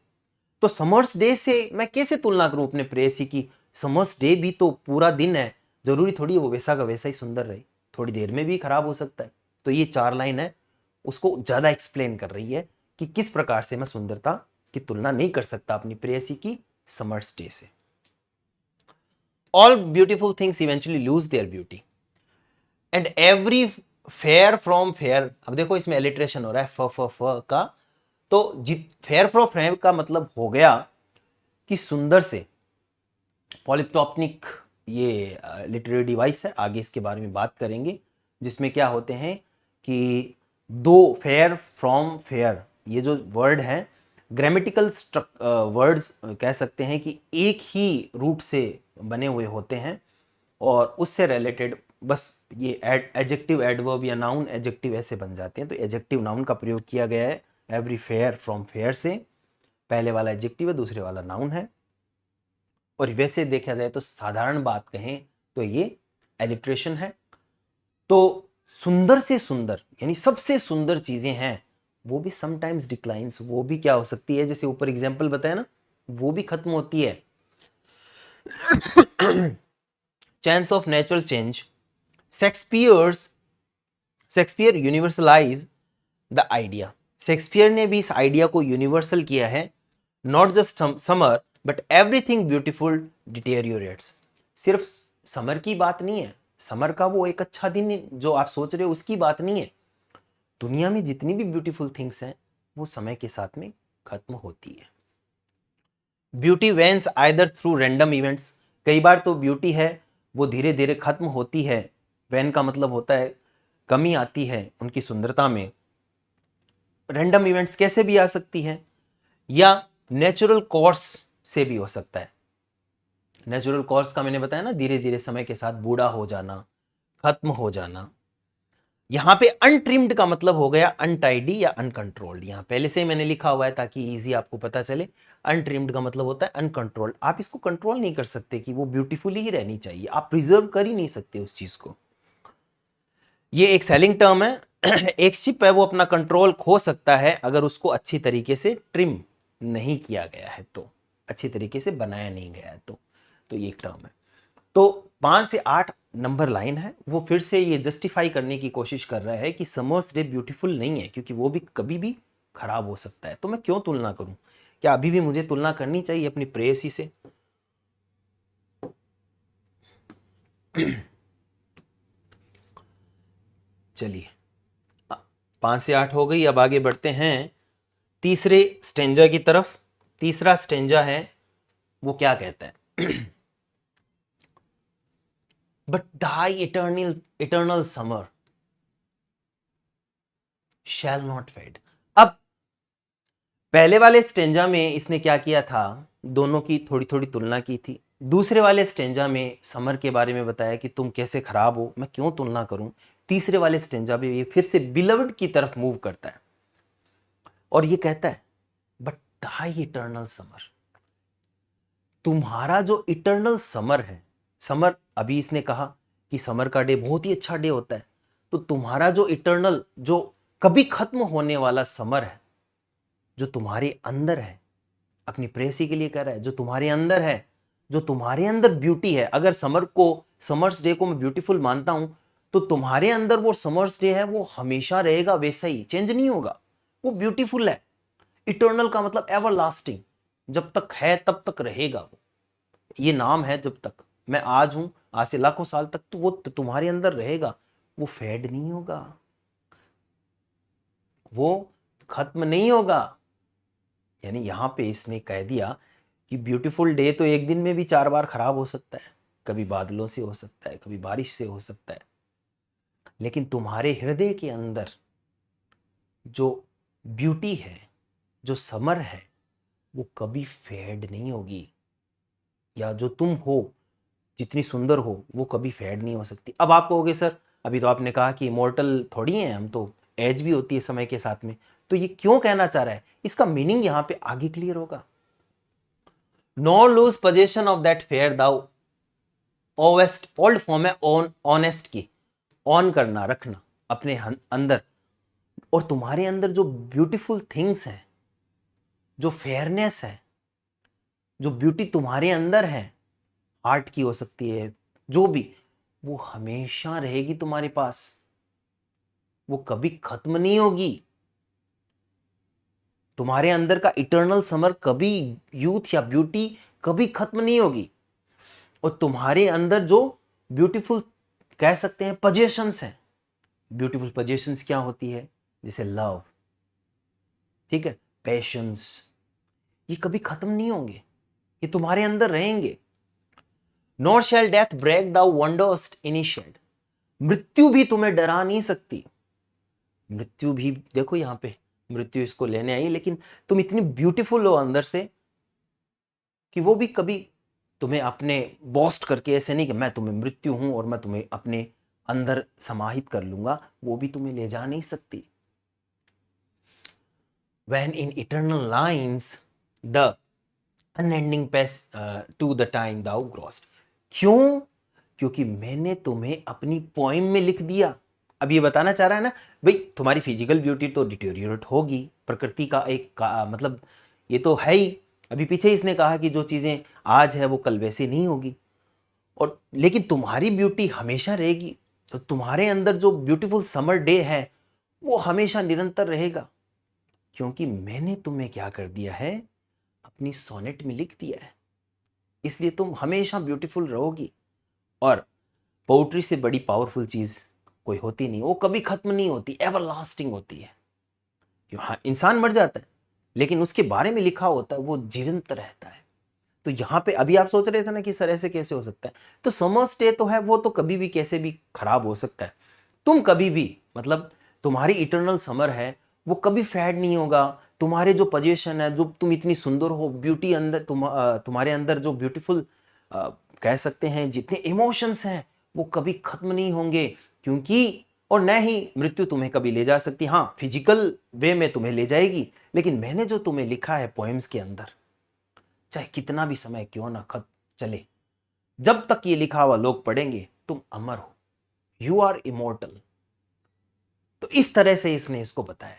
तो समर्स डे से मैं कैसे तुलना करूं अपने प्रेयसी की, समर्स डे भी तो पूरा दिन है, जरूरी थोड़ी वो वैसा का वैसा ही सुंदर रहे, थोड़ी देर में भी खराब हो सकता है। तो ये 4 लाइन है, उसको ज्यादा एक्सप्लेन कर रही है कि किस प्रकार से मैं सुंदरता की तुलना नहीं कर सकता अपनी प्रेयसी की समर्स डे से। All beautiful things eventually lose their beauty and every fair from fair. अब देखो इसमें एलिट्रेशन हो रहा है फ का, तो फेयर फ्रॉम फेयर का मतलब हो गया कि सुंदर से, पॉलिप्टॉपनिक ये लिटरेरी डिवाइस है, आगे इसके बारे में बात करेंगे, जिसमें क्या होते हैं कि दो, फेयर फ्रॉम फेयर, ये जो वर्ड है ग्रामेटिकल वर्ड्स कह सकते हैं कि एक ही रूट से बने हुए होते हैं और उससे रिलेटेड बस ये एडजेक्टिव एडवर्ब या नाउन एडजेक्टिव ऐसे बन जाते हैं। तो एडजेक्टिव नाउन का प्रयोग किया गया है एवरी फेयर फ्रॉम फेयर से, पहले वाला एडजेक्टिव है, दूसरे वाला नाउन है। और वैसे देखा जाए तो साधारण बात कहें तो ये एलिट्रेशन है। तो सुंदर से सुंदर यानी सबसे सुंदर चीजें हैं वो भी समटाइम्स डिक्लाइंस, वो भी क्या हो सकती है, जैसे ऊपर एग्जांपल बताया ना, वो भी खत्म होती है। Chance of natural change, Shakespeare universalise the idea, Shakespeare ने भी इस आइडिया को यूनिवर्सल किया है। Not just summer but everything beautiful deteriorates, सिर्फ समर की बात नहीं है, समर का वो एक अच्छा दिन जो आप सोच रहे हो उसकी बात नहीं है, दुनिया में जितनी भी ब्यूटीफुल थिंग्स हैं वो समय के साथ में खत्म होती है। Beauty veins either through random events, कई बार तो ब्यूटी है वो धीरे धीरे खत्म होती है, वैन का मतलब होता है कमी आती है उनकी सुंदरता में। रैंडम इवेंट्स कैसे भी आ सकती है या नेचुरल कोर्स से भी हो सकता है। नेचुरल कोर्स का मैंने बताया ना, धीरे धीरे समय के साथ बूढ़ा हो जाना, खत्म हो जाना। यहां पे अनट्रिम्ड का मतलब हो गया अनटाइडी या अनकंट्रोल्ड, यहां पहले से ही मैंने लिखा हुआ है ताकि इजी आपको पता चले। अनट्रिम्ड का मतलब होता है अनकंट्रोल्ड, आप इसको कंट्रोल नहीं कर सकते कि वो ब्यूटीफुल ही रहनी चाहिए, आप प्रिजर्व कर ही नहीं सकते उस चीज को। ये एक सेलिंग टर्म है। एक शिप है वो अपना कंट्रोल खो सकता है अगर उसको अच्छी तरीके से ट्रिम नहीं किया गया है, तो अच्छी तरीके से बनाया नहीं गया है तो ये एक टर्म है। तो 5 से 8 नंबर लाइन है वो फिर से ये जस्टिफाई करने की कोशिश कर रहा है कि समर्स डे ब्यूटीफुल नहीं है क्योंकि वो भी कभी भी खराब हो सकता है। तो मैं क्यों तुलना करूं, क्या अभी भी मुझे तुलना करनी चाहिए अपनी प्रेयसी से? चलिए, 5 से 8 हो गई। अब आगे बढ़ते हैं तीसरे स्टेंजा की तरफ। तीसरा स्टेंजा है, वो क्या कहता है? But thy eternal summer shall not fade. अब पहले वाले स्टेंजा में इसने क्या किया था, दोनों की थोड़ी थोड़ी तुलना की थी। दूसरे वाले स्टेंजा में समर के बारे में बताया कि तुम कैसे खराब हो, मैं क्यों तुलना करूं। तीसरे वाले स्टेंजा में ये फिर से बिलवड की तरफ मूव करता है और ये कहता है बट thy इटर्नल समर, तुम्हारा जो इटर्नल समर है, समर अभी इसने कहा कि समर का डे बहुत ही अच्छा डे होता है, तो तुम्हारा जो इटर्नल, जो कभी खत्म होने वाला समर है, जो तुम्हारे अंदर है, अपनी प्रेसी के लिए कह रहा है, जो तुम्हारे अंदर है, जो तुम्हारे अंदर ब्यूटी है। अगर समर्स डे को मैं ब्यूटीफुल मानता हूं, तो तुम्हारे अंदर वो समर्स डे है वो हमेशा रहेगा, वैसा ही चेंज नहीं होगा, वो ब्यूटीफुल है। इटर्नल का मतलब एवर लास्टिंग, जब तक है तब तक रहेगा वो, ये नाम है। जब तक मैं आज हूं, आज से लाखों साल तक, तो वो तुम्हारे अंदर रहेगा, वो फेड नहीं होगा, वो खत्म नहीं होगा। यानी यहां पे इसने कह दिया कि ब्यूटीफुल डे तो एक दिन में भी 4 बार खराब हो सकता है, कभी बादलों से हो सकता है, कभी बारिश से हो सकता है, लेकिन तुम्हारे हृदय के अंदर जो ब्यूटी है, जो समर है, वो कभी फेड नहीं होगी। या जो तुम हो, जितनी सुंदर हो, वो कभी फेड नहीं हो सकती। अब आप कहोगे सर अभी तो आपने कहा कि इमोर्टल थोड़ी हैं हम, तो एज भी होती है समय के साथ में, तो ये क्यों कहना चाह रहा है? इसका मीनिंग यहां पे आगे क्लियर होगा। Nor lose possession of that fair thou owest, old form है ऑनेस्ट की, ऑन करना, रखना अपने अंदर। और तुम्हारे अंदर जो ब्यूटीफुल थिंग्स हैं, जो फेयरनेस है, जो ब्यूटी तुम्हारे अंदर है, आर्ट की हो सकती है, जो भी, वो हमेशा रहेगी तुम्हारे पास, वो कभी खत्म नहीं होगी। तुम्हारे अंदर का इटर्नल समर कभी, यूथ या ब्यूटी कभी खत्म नहीं होगी। और तुम्हारे अंदर जो ब्यूटीफुल कह सकते हैं पोजेशंस हैं, ब्यूटीफुल पोजेशंस क्या होती है, जैसे लव, ठीक है, पैशंस, ये कभी खत्म नहीं होंगे, ये तुम्हारे अंदर रहेंगे। Nor shall death break the wonders initiate, मृत्यु भी तुम्हें डरा नहीं सकती। मृत्यु भी देखो, यहां पे मृत्यु इसको लेने आई, लेकिन तुम इतनी ब्यूटीफुल हो अंदर से कि वो भी कभी तुम्हें अपने बॉस्ट करके, ऐसे नहीं कि मैं तुम्हें मृत्यु हूं और मैं तुम्हें अपने अंदर समाहित कर लूंगा, वो भी तुम्हें ले जा नहीं सकती। When in eternal lines the unending pass to the time thou crossed, क्यों? क्योंकि मैंने तुम्हें अपनी पोइम में लिख दिया। अब ये बताना चाह रहा है ना भाई, तुम्हारी फिजिकल ब्यूटी तो डिटेरियोरेट होगी, प्रकृति का मतलब ये तो है ही। अभी पीछे इसने कहा कि जो चीजें आज है वो कल वैसे नहीं होगी, और लेकिन तुम्हारी ब्यूटी हमेशा रहेगी। तो तुम्हारे अंदर जो ब्यूटीफुल समर डे है वो हमेशा निरंतर रहेगा, क्योंकि मैंने तुम्हें क्या कर दिया है, अपनी सोनेट में लिख दिया है। इसलिए तुम हमेशा ब्यूटीफुल रहोगी। और पोएट्री से बड़ी पावरफुल चीज कोई होती नहीं, वो कभी खत्म नहीं होती, एवर लास्टिंग होती है। क्यों? हाँ, इंसान मर जाता है, लेकिन उसके बारे में लिखा होता है वो जीवंत रहता है। तो यहाँ पे अभी आप सोच रहे थे ना कि सर ऐसे कैसे हो सकता है, तो समर्स डे तो है, वो तो कभी भी कैसे भी खराब हो सकता है। तुम कभी भी, मतलब तुम्हारी इटर्नल समर है, वो कभी फेड नहीं होगा। तुम्हारे जो पोजीशन है, जो तुम इतनी सुंदर हो, ब्यूटी अंदर तुम्हारे अंदर जो ब्यूटीफुल कह सकते हैं जितने इमोशंस हैं, वो कभी खत्म नहीं होंगे। क्योंकि और न ही मृत्यु तुम्हें कभी ले जा सकती। हाँ, फिजिकल वे में तुम्हें ले जाएगी, लेकिन मैंने जो तुम्हें लिखा है पोएम्स के अंदर, चाहे कितना भी समय क्यों ना खत चले, जब तक ये लिखा हुआ लोग पढ़ेंगे, तुम अमर हो, यू आर इमोर्टल। तो इस तरह से इसने इसको बताया।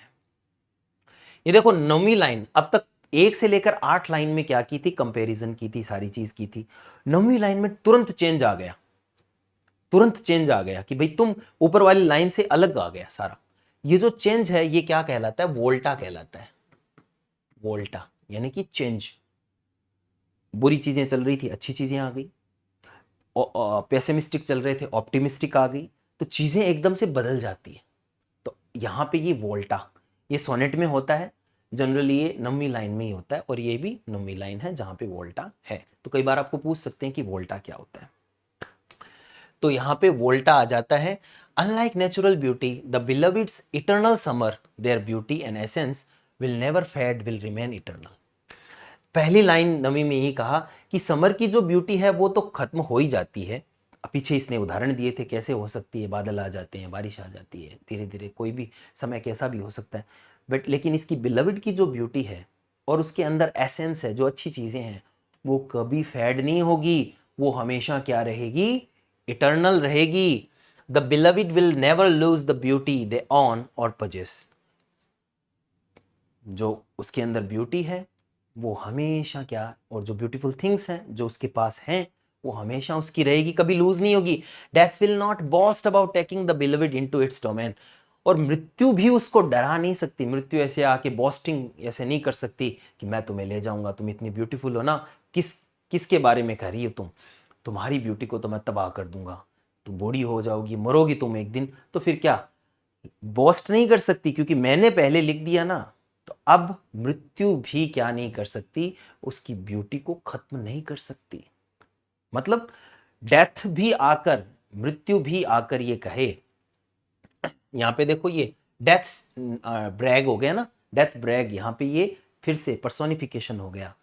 ये देखो 9वीं लाइन, अब तक 1 से लेकर 8 लाइन में क्या की थी, कंपैरिजन की थी, सारी चीज की थी। 9वीं लाइन में तुरंत चेंज आ गया, तुरंत चेंज आ गया कि भाई तुम ऊपर वाली लाइन से अलग आ गया सारा। ये जो चेंज है ये क्या कहलाता है, वोल्टा कहलाता है, वोल्टा। यानी कि चेंज। बुरी चीजें चल रही थी, अच्छी चीजें आ गई, पेसिमिस्टिक चल रहे थे, ऑप्टिमिस्टिक आ गई, तो चीजें एकदम से बदल जाती है। तो यहाँ पे ये वोल्टा, ये सोनेट में होता है, जनरली ये 9वीं लाइन में ही होता है, और ये भी 9वीं लाइन है जहाँ पे वोल्टा है। तो कई बार आपको पूछ सकते हैं कि वोल्टा क्या होता है। तो यहाँ पे वोल्टा आ जाता है, unlike natural beauty the beloved's eternal summer, their beauty and essence will never fade, will remain eternal. पहली लाइन नवी में ही कहा कि समर की जो ब्यूटी है वो तो खत्म हो ही जाती है। पीछे इसने उदाहरण दिए थे कैसे हो सकती है, बादल आ जाते हैं, बारिश आ जाती है, धीरे धीरे कोई भी समय कैसा भी हो सकता है, बट लेकिन इसकी बिलविड की जो ब्यूटी है और उसके अंदर एसेंस है, जो अच्छी चीजें हैं, वो कभी फेड नहीं होगी, वो हमेशा क्या रहेगी, इटर्नल रहेगी। The beloved will never lose the beauty they on और पजेस। जो उसके अंदर ब्यूटी है वो हमेशा क्या, और जो ब्यूटीफुल थिंग्स हैं जो उसके पास हैं वो हमेशा उसकी रहेगी, कभी लूज नहीं होगी। Death will not boast about taking the beloved into its domain. और मृत्यु भी उसको डरा नहीं सकती। मृत्यु ऐसे आके बॉस्टिंग ऐसे नहीं कर सकती कि मैं तुम्हें ले जाऊंगा, तुम इतनी ब्यूटीफुल हो ना, किसके बारे में कह रही हो तुम, तुम्हारी ब्यूटी को तो मैं तबाह कर दूंगा, तुम बूढ़ी हो जाओगी, मरोगी तुम एक दिन, तो फिर क्या, बॉस्ट नहीं कर सकती, क्योंकि मैंने पहले लिख दिया ना। तो अब मृत्यु भी क्या नहीं कर सकती, उसकी ब्यूटी को खत्म नहीं कर सकती। मतलब डेथ भी आकर, मृत्यु भी आकर ये कहे, यहां पे देखो ये डेथ ब्रैग हो गया ना, डेथ ब्रैग, यहां पे ये फिर से पर्सोनिफिकेशन हो गया।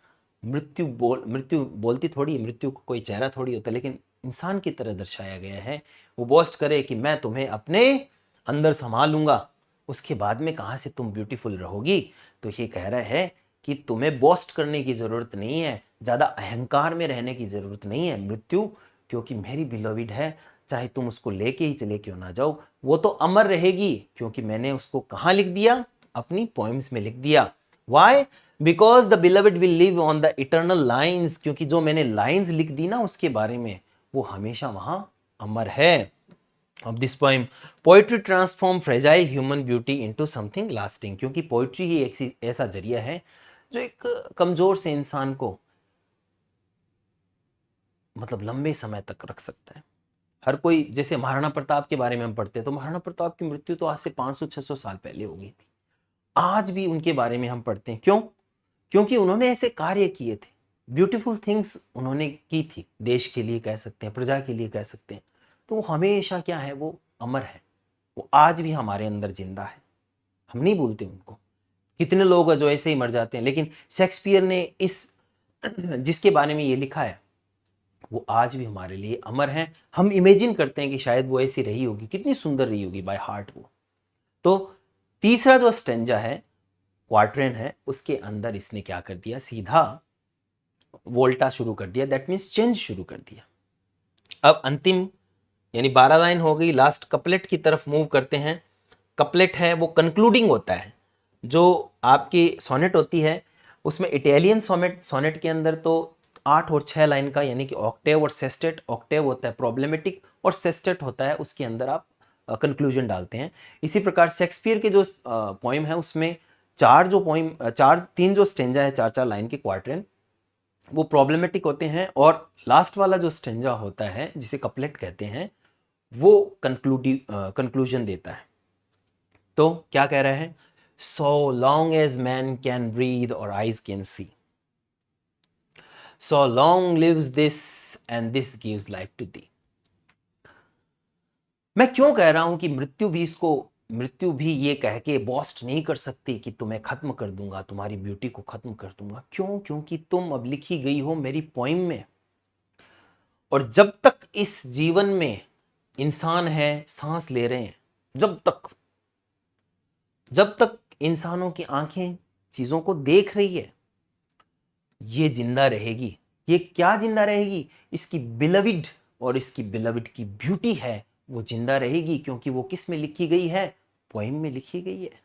मृत्यु बोलती थोड़ी, मृत्यु को कोई चेहरा थोड़ी होता, लेकिन इंसान की तरह दर्शाया गया है। वो बोस्ट करे कि मैं तुम्हें अपने अंदर संभालूंगा, उसके बाद में कहां से तुम ब्यूटीफुल रहोगी। तो ये कह रहा है कि तुम्हें बोस्ट करने की जरूरत नहीं है, ज्यादा अहंकार में रहने की जरूरत नहीं है मृत्यु, क्योंकि मेरी बिलोविड है, चाहे तुम उसको लेके ही चले क्यों ना जाओ, वो तो अमर रहेगी, क्योंकि मैंने उसको कहां लिख दिया, अपनी पोएम्स में लिख दिया। Why, because the beloved will live on the eternal lines, क्योंकि जो मैंने लाइन्स लिख दी ना उसके बारे में, वो हमेशा वहां अमर है। of this poem, poetry transform fragile human beauty into something lasting, क्योंकि पोइट्री ही एक ऐसा जरिया है जो एक कमजोर से इंसान को मतलब लंबे समय तक रख सकता है। हर कोई, जैसे महाराणा प्रताप के बारे में हम पढ़ते हैं, तो महाराणा प्रताप की मृत्यु तो आज से 500-600 साल पहले हो गई थी, आज भी उनके बारे में हम पढ़ते हैं। क्यों? क्योंकि उन्होंने ऐसे कार्य किए थे, ब्यूटीफुल थिंग्स उन्होंने की थी, देश के लिए कह सकते हैं, प्रजा के लिए कह सकते हैं। तो वो हमेशा क्या है, वो अमर है, वो आज भी हमारे अंदर जिंदा है, हम नहीं भूलते उनको। कितने लोग हैं जो ऐसे ही मर जाते हैं, लेकिन शेक्सपियर ने इस जिसके बारे में ये लिखा है वो आज भी हमारे लिए अमर है। हम इमेजिन करते हैं कि शायद वो ऐसी रही होगी, कितनी सुंदर रही होगी बाय हार्ट वो। तो तीसरा जो स्टेंजा है, क्वार्ट्रेन है, उसके अंदर इसने क्या कर दिया, सीधा वोल्टा शुरू कर दिया, दैट मीन्स चेंज शुरू कर दिया। अब अंतिम यानी 12 लाइन हो गई, लास्ट कपलेट की तरफ मूव करते हैं। कपलेट है वो कंक्लूडिंग होता है। जो आपकी सोनेट होती है उसमें इटालियन सोनेट के अंदर तो 8 और 6 लाइन का, यानी कि ऑक्टेव और सेस्टेट, ऑक्टेव होता है प्रॉब्लमेटिक और सेस्टेट होता है उसके अंदर आप कंक्लूजन डालते हैं। इसी प्रकार शेक्सपियर के जो पोइम है उसमें तीन जो स्टेंजा है, 4-4 लाइन के क्वार्टरन, वो प्रॉब्लमेटिक होते हैं, और लास्ट वाला जो स्टेंजा होता है जिसे कपलेट कहते हैं वो कंक्लूजन देता है। तो क्या कह रहे हैं, so long as man can breathe or eyes can see, so long lives this and this gives life to thee. मैं क्यों कह रहा हूं कि मृत्यु भी ये कह के बॉस्ट नहीं कर सकती कि तुम्हें खत्म कर दूंगा, तुम्हारी ब्यूटी को खत्म कर दूंगा। क्यों? क्योंकि तुम अब लिखी गई हो मेरी पोइम में, और जब तक इस जीवन में इंसान है, सांस ले रहे हैं, जब तक इंसानों की आंखें चीजों को देख रही है, ये जिंदा रहेगी। ये क्या जिंदा रहेगी? इसकी बिलविड, और इसकी बिलविड की ब्यूटी है वो जिंदा रहेगी, क्योंकि वो किस में लिखी गई है, पोएम में लिखी गई है।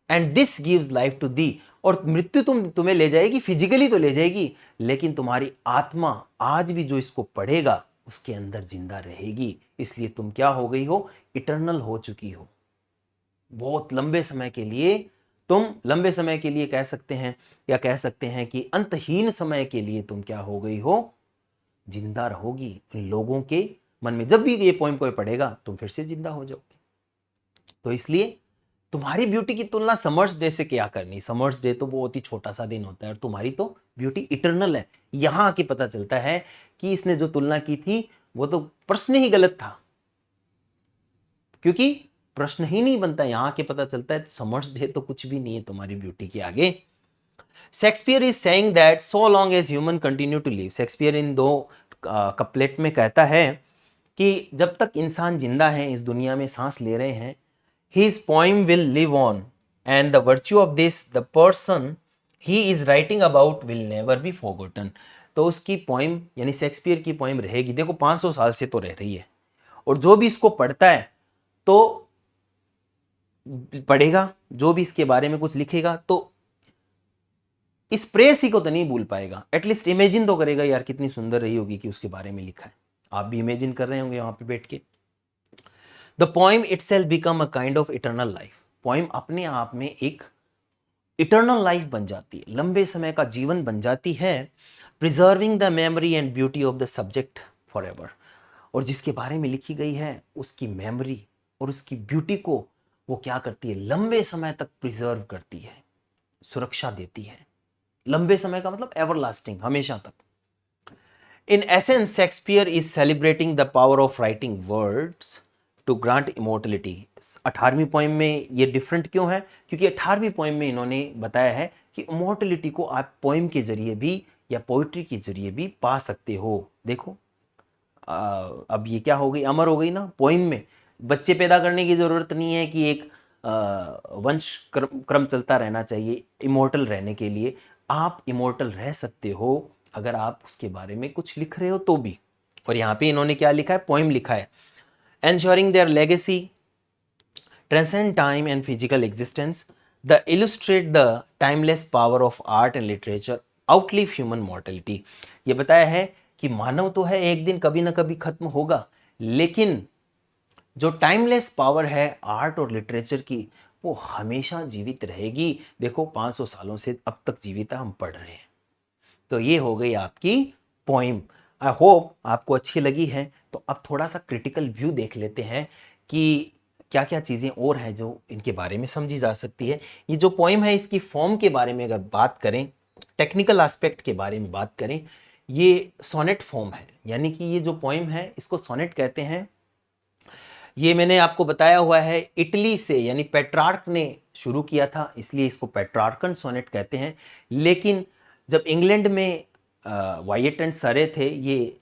And this gives life to thee, और मृत्यु तुम्हें ले जाएगी, फिजिकली तो ले जाएगी, लेकिन तुम्हारी आत्मा आज भी जो इसको पढ़ेगा उसके अंदर जिंदा रहेगी। इसलिए तुम क्या हो गई हो, इटर्नल हो चुकी हो। बहुत लंबे समय के लिए तुम लंबे समय के लिए कह सकते हैं या कह सकते हैं कि अंतहीन समय के लिए तुम क्या हो गई हो, जिंदा रहोगी इन लोगों के मन में। जब भी ये पोएम कोई पढ़ेगा तुम फिर से जिंदा हो जाओगे। तो इसलिए तुम्हारी ब्यूटी की तुलना समर्स डे से क्या करनी। समर्स डे तो बहुत ही छोटा सा दिन होता है और तुम्हारी तो ब्यूटी इटर्नल है। यहां आके पता चलता है कि इसने जो तुलना की थी वो तो प्रश्न ही गलत था, क्योंकि प्रश्न ही नहीं बनता। यहां के पता चलता है समर्स डे तो कुछ भी नहीं है तुम्हारी ब्यूटी के आगे। Shakespeare is saying that so long as human continue to live. Shakespeare इन दो कपलेट में कहता है कि जब तक इंसान जिंदा है, इस दुनिया में सांस ले रहे हैं, his poem will live on and the virtue of this the person he is writing about will never be forgotten। तो उसकी पोइम यानी शेक्सपियर की पोइम रहेगी। देखो 500 साल से तो रह रही है, और जो भी इसको पढ़ता है तो पढ़ेगा, जो भी इसके बारे में कुछ लिखेगा तो इस प्रेस ही को तो नहीं भूल पाएगा, एटलीस्ट इमेजिन तो करेगा यार कितनी सुंदर रही होगी कि उसके बारे में लिखा है। आप भी इमेजिन कर रहे होंगे वहां पे बैठ के। The poem itself become a kind of eternal life. Poem अपने आप में एक इटर्नल लाइफ बन जाती है, लंबे समय का जीवन बन जाती है। Preserving the memory and beauty of the subject for ever. और जिसके बारे में लिखी गई है उसकी मेमोरी और उसकी ब्यूटी को वो क्या करती है, लंबे समय तक प्रिजर्व करती है, सुरक्षा देती है। लंबे समय का मतलब एवरलास्टिंग, हमेशा तक। In essence Shakespeare is celebrating the power of writing words to grant immortality. 18वीं पोइम में ये डिफरेंट क्यों है, क्योंकि 18वीं पोइम में इन्होंने बताया है कि इमोर्टलिटी को आप पोइम के जरिए भी या पोइट्री के जरिए भी पा सकते हो। देखो अब ये क्या हो गई, अमर हो गई ना। पोइम में बच्चे पैदा करने की जरूरत नहीं है कि एक वंश क्रम चलता रहना चाहिए इमोर्टल रहने के लिए। आप इमोर्टल रह सकते हो अगर आप उसके बारे में कुछ लिख रहे हो तो भी। और यहाँ पे इन्होंने क्या लिखा है, पोइम लिखा है। Ensuring their legacy transcend time and physical existence, the illustrate the timeless power of art and literature outlive human mortality। ये बताया है कि मानव तो है एक दिन कभी ना कभी खत्म होगा, लेकिन जो टाइमलेस पावर है आर्ट और लिटरेचर की वो हमेशा जीवित रहेगी। देखो 500 सालों से अब तक जीवित हम पढ़ रहे हैं। तो ये हो गई आपकी पोइम। आई होप आपको अच्छी लगी है। तो अब थोड़ा सा क्रिटिकल व्यू देख लेते हैं कि क्या क्या चीज़ें और हैं जो इनके बारे में समझी जा सकती है। ये जो पोइम है इसकी फॉर्म के बारे में अगर बात करें, टेक्निकल एस्पेक्ट के बारे में बात करें, ये सोनेट फॉर्म है। यानी कि ये जो पोइम है इसको सोनेट कहते हैं। ये मैंने आपको बताया हुआ है इटली से, यानी पेट्रार्क ने शुरू किया था, इसलिए इसको पेट्रार्कन सोनेट कहते हैं। लेकिन जब इंग्लैंड में वाइट एंड सरे थे, ये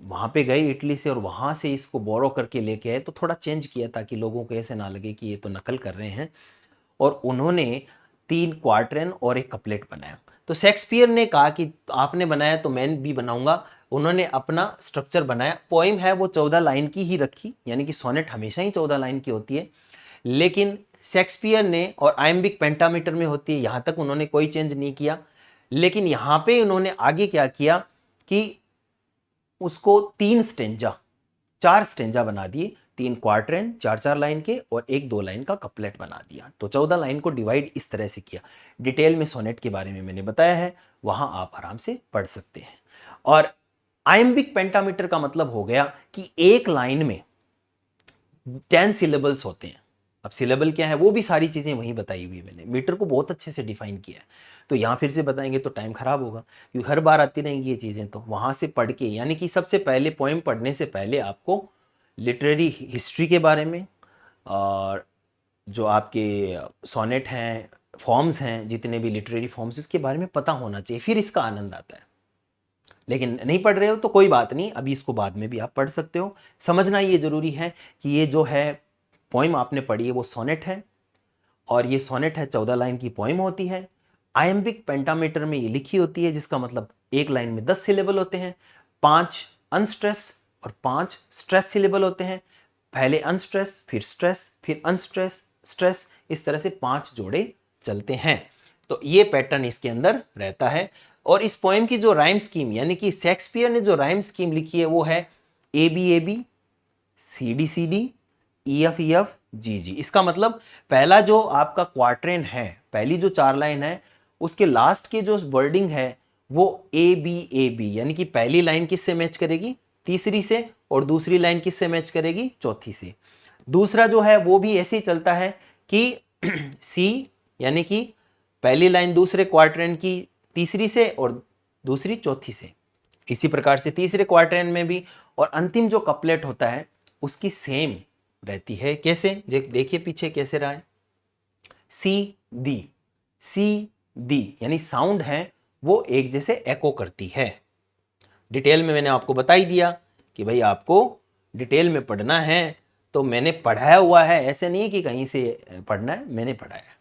वहाँ पे गए इटली से और वहाँ से इसको बोरो करके लेके आए, तो थोड़ा चेंज किया ताकि लोगों को ऐसे ना लगे कि ये तो नकल कर रहे हैं। और उन्होंने 3 क्वार्टरन और एक कपलेट बनाया। तो शेक्सपियर ने कहा कि आपने बनाया तो मैं भी बनाऊंगा। उन्होंने अपना स्ट्रक्चर बनाया। पोइम है वो 14 लाइन की ही रखी, यानी कि सोनेट हमेशा ही 14 लाइन की होती है, लेकिन शेक्सपियर ने और आयम्बिक पेंटामीटर में होती है, यहाँ तक उन्होंने कोई चेंज नहीं किया। लेकिन यहाँ पे उन्होंने आगे क्या किया कि उसको 3 स्टेंजा 4 स्टेंजा बना दिए, 3 क्वार्टरन 4-4 लाइन के और 1-2 लाइन का कपलेट बना दिया। तो 14 लाइन को डिवाइड इस तरह से किया। डिटेल में सोनेट के बारे में मैंने बताया है, वहां आप आराम से पढ़ सकते हैं। और आयम्बिक पेंटामीटर का मतलब हो गया कि एक लाइन में 10 सिलेबल्स होते हैं। अब सिलेबल क्या है वो भी सारी चीजें वहीं बताई हुई है मैंने, मीटर को बहुत अच्छे से डिफाइन किया है। तो यहां फिर से बताएंगे तो टाइम खराब होगा, क्योंकि हर बार आती रहेंगी ये चीजें। तो वहां से पढ़ के, यानी कि सबसे पहले पोएम पढ़ने से पहले आपको लिटरेरी हिस्ट्री के बारे में और जो आपके सोनेट हैं, फॉर्म्स हैं, जितने भी लिटरेरी फॉर्म्स, इसके बारे में पता होना चाहिए, फिर इसका आनंद आता है। लेकिन नहीं पढ़ रहे हो तो कोई बात नहीं, अभी इसको बाद में भी आप पढ़ सकते हो। समझना ये जरूरी है कि ये जो है पोइम आपने पढ़ी है वो सोनेट है, और ये सोनेट है 14 लाइन की पोइम होती है। आयम्बिक पेंटामीटर में ये लिखी होती है, जिसका मतलब एक लाइन में 10 सिलेबल होते हैं, 5 अनस्ट्रेस और 5 स्ट्रेस सिलेबल होते हैं। पहले अनस्ट्रेस, फिर स्ट्रेस, फिर अनस्ट्रेस, स्ट्रेस, इस तरह से 5 जोड़े चलते हैं। तो ये पैटर्न इसके अंदर रहता है। और इस पोएम की जो राइम स्कीम, यानी कि शेक्सपियर ने जो राइम स्कीम लिखी है वो है ABAB, CD CD, EF EF, जी जी, इसका मतलब पहला जो आपका क्वार्ट्रेन है, पहली जो 4 लाइन है, उसके लास्ट के जो वर्डिंग है वो ए बी, यानी कि पहली लाइन किससे मैच करेगी, तीसरी से, और दूसरी लाइन किससे मैच करेगी, चौथी से। दूसरा जो है वो भी ऐसे ही चलता है कि सी, यानी कि पहली लाइन दूसरे क्वार्ट्रेन की तीसरी से और दूसरी चौथी से। इसी प्रकार से तीसरे क्वार्ट्रेन में भी, और अंतिम जो कपलेट होता है उसकी सेम रहती है। कैसे, देखिए पीछे कैसे रहा है, सी दी, सी दी, यानी साउंड है वो एक जैसे एको करती है। डिटेल में मैंने आपको बता ही दिया कि भाई आपको डिटेल में पढ़ना है, तो मैंने पढ़ाया हुआ है, ऐसे नहीं है कि कहीं से पढ़ना है, मैंने पढ़ाया है।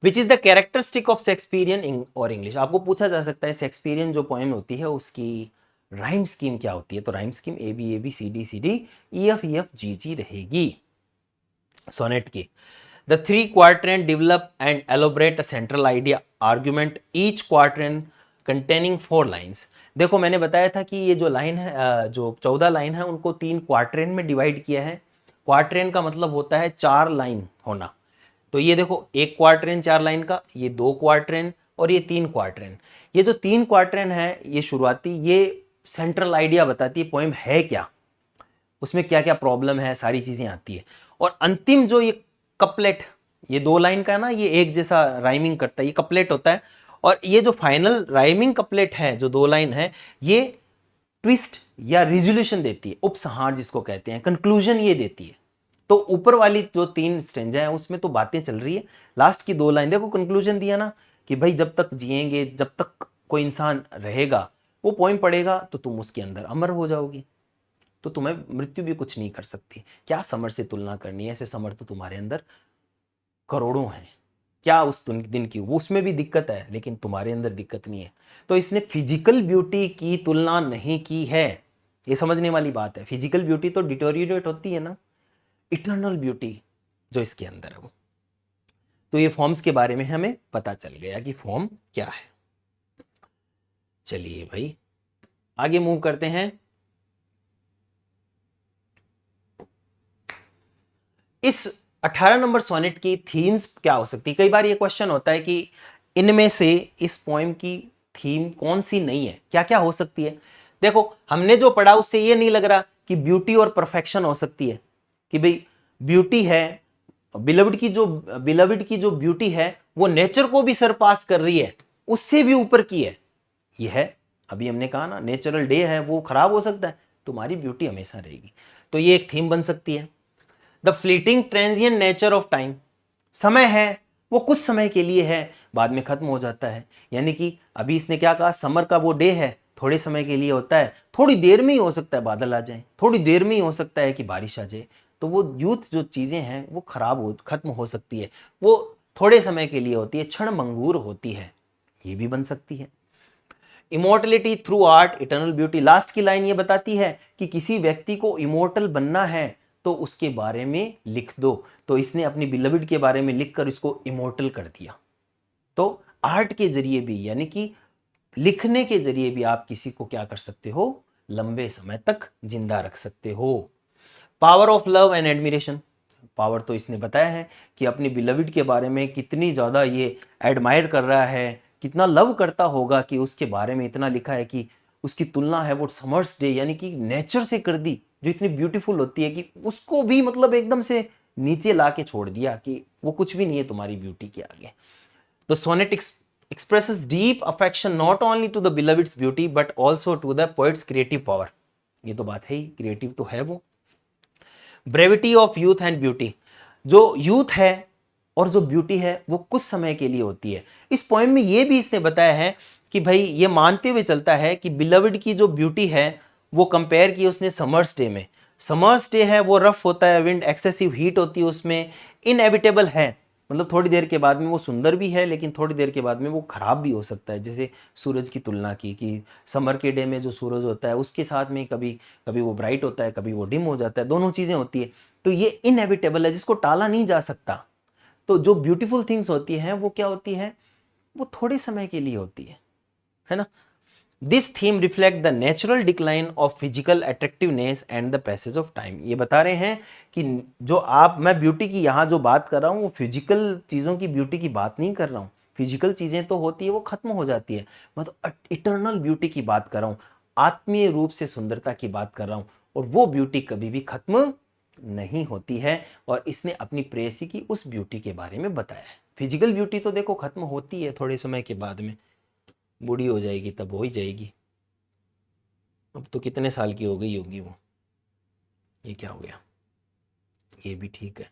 Which is the characteristic of Shakespearean और इंग्लिश, आपको पूछा जा सकता है शेक्सपियरियन जो पोएम होती है उसकी राइम स्कीम क्या होती है, तो rhyme scheme A B C D E F G G रहेगी सोनेट की। The three quatrain develop and elaborate a central idea argument, each quatrain containing 4 lines. देखो मैंने बताया था कि ये जो लाइन है, जो 14 लाइन है, उनको 3 क्वार्ट्रेन में डिवाइड किया है। क्वार्ट्रेन का मतलब होता है 4 लाइन होना। तो ये देखो, एक क्वार्ट्रेन 4 लाइन का, ये 2 क्वार्ट्रेन और ये 3 क्वार्ट्रेन। ये जो 3 क्वार्ट्रेन है ये शुरुआती, ये सेंट्रल आइडिया बताती है पोएम है क्या, उसमें क्या क्या प्रॉब्लम है, सारी चीजें आती है। और अंतिम जो ये कपलेट, ये 2 लाइन का है ना, ये एक जैसा राइमिंग करता है, ये कपलेट होता है। और ये जो फाइनल राइमिंग कपलेट है जो 2 लाइन है, ये ट्विस्ट या रिजोल्यूशन देती है, उपसंहार जिसको कहते हैं, कंक्लूजन ये देती है। तो ऊपर वाली जो 3 स्टेंजा है उसमें तो बातें चल रही है, लास्ट की 2 लाइन देखो कंक्लूजन दिया ना, कि भाई जब तक जिएंगे, जब तक कोई इंसान रहेगा, वो पोइम पढ़ेगा तो तुम उसके अंदर अमर हो जाओगी, तो तुम्हें मृत्यु भी कुछ नहीं कर सकती। क्या समर से तुलना करनी है, ऐसे समर तो तुम्हारे अंदर करोड़ों हैं, क्या उस दिन की, वो उसमें भी दिक्कत है लेकिन तुम्हारे अंदर दिक्कत नहीं है। तो इसने फिजिकल ब्यूटी की तुलना नहीं की है, ये समझने वाली बात है। फिजिकल ब्यूटी तो डिटोरिएट होती है ना, इटर्नल ब्यूटी जो इसके अंदर है वो। तो ये फॉर्म्स के बारे में हमें पता चल गया कि फॉर्म क्या है। चलिए भाई आगे मूव करते हैं। इस 18 नंबर सोनेट की थीम्स क्या हो सकती है। कई बार ये क्वेश्चन होता है कि इनमें से इस पोएम की थीम कौन सी नहीं है, क्या क्या हो सकती है। देखो हमने जो पढ़ा उससे ये नहीं लग रहा कि ब्यूटी और परफेक्शन हो सकती है, कि भाई ब्यूटी है, बिलवड की जो ब्यूटी है वो नेचर को भी सरपास कर रही है, उससे भी ऊपर की है। ये है, अभी हमने कहा ना, नेचुरल डे है वो खराब हो सकता है, तुम्हारी ब्यूटी हमेशा रहेगी। तो ये एक थीम बन सकती है। The fleeting transient nature of time, समय है वो कुछ समय के लिए है, बाद में खत्म हो जाता है। यानी कि अभी इसने क्या कहा, समर का वो डे है थोड़े समय के लिए होता है, थोड़ी देर में ही हो सकता है बादल आ जाए, थोड़ी देर में ही हो सकता है कि बारिश आ जाए। तो वो यूथ जो चीजें हैं वो खत्म हो सकती है, वो थोड़े समय के लिए होती है, क्षण मंगूर होती है, ये भी बन सकती है। Immortality through art eternal beauty, last की लाइन ये बताती है कि किसी व्यक्ति को इमोर्टल बनना है तो उसके बारे में लिख दो। तो इसने अपनी बिलविड के बारे में लिखकर इसको इमोर्टल कर दिया। तो आर्ट के जरिए भी, यानी कि लिखने के जरिए भी आप किसी को क्या कर सकते हो, लंबे समय तक जिंदा रख सकते हो। Power of love and admiration, power तो इसने बताया है कि अपनी बिलविड के बारे में कितनी ज्यादा ये एडमायर कर रहा है, कितना लव करता होगा कि उसके बारे में इतना लिखा है कि उसकी तुलना है वो समर्स डे यानी कि नेचर से कर दी, जो इतनी ब्यूटीफुल होती है कि उसको भी मतलब एकदम से नीचे ला के छोड़ दिया कि वो कुछ भी नहीं है तुम्हारी ब्यूटी के आगे। The sonnet expresses deep affection not only to the beloved's beauty but also to the poet's creative power, ये तो बात है ही, क्रिएटिव तो है वो। Brevity of youth and beauty, जो यूथ है और जो ब्यूटी है वो कुछ समय के लिए होती है। इस पोएम में ये भी इसने बताया है कि भाई ये मानते हुए चलता है कि बिलवड की जो ब्यूटी है वो कंपेयर की उसने समर्स डे में। समर्स डे है वो रफ होता है, विंड एक्सेसिव हीट होती है उसमें, इनएविटेबल है, मतलब थोड़ी देर के बाद में वो सुंदर भी है लेकिन थोड़ी देर के बाद में वो खराब भी हो सकता है। जैसे सूरज की तुलना की कि समर के डे में जो सूरज होता है उसके साथ में कभी कभी वो ब्राइट होता है, कभी वो डिम हो जाता है, दोनों चीज़ें होती है। तो ये इनएविटेबल है, जिसको टाला नहीं जा सकता। तो जो ब्यूटीफुल थिंग्स होती हैं वो क्या होती है, वो थोड़े समय के लिए होती है ना। This theme reflect the natural decline of physical attractiveness and the passage of time. ये बता रहे हैं कि जो मैं ब्यूटी की यहाँ जो बात कर रहा हूँ वो फिजिकल चीज़ों की ब्यूटी की बात नहीं कर रहा हूँ। फिजिकल चीज़ें तो होती है, वो खत्म हो जाती है। मैं तो इटर्नल ब्यूटी की बात कर रहा हूँ, आत्मीय रूप से सुंदरता की बात कर रहा हूँ, और वो ब्यूटी कभी भी खत्म नहीं होती है। और इसने अपनी प्रेयसी की उस ब्यूटी के बारे में बताया है। फिजिकल ब्यूटी तो देखो खत्म होती है थोड़े समय के बाद में, बूढ़ी हो जाएगी तब हो ही जाएगी। अब तो कितने साल की हो गई होगी वो। ये क्या हो गया, ये भी ठीक है।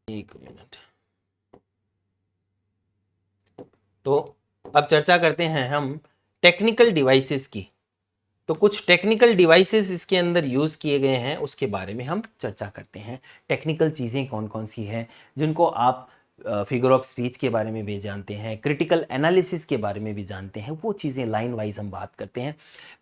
एक मिनट। तो अब चर्चा करते हैं हम टेक्निकल डिवाइसेस की। तो कुछ टेक्निकल डिवाइसेस इसके अंदर यूज किए गए हैं, उसके बारे में हम चर्चा करते हैं। टेक्निकल चीजें कौन कौन सी हैं जिनको आप फिगर ऑफ स्पीच के बारे में भी जानते हैं, क्रिटिकल एनालिसिस के बारे में भी जानते हैं, वो चीज़ें लाइन वाइज हम बात करते हैं।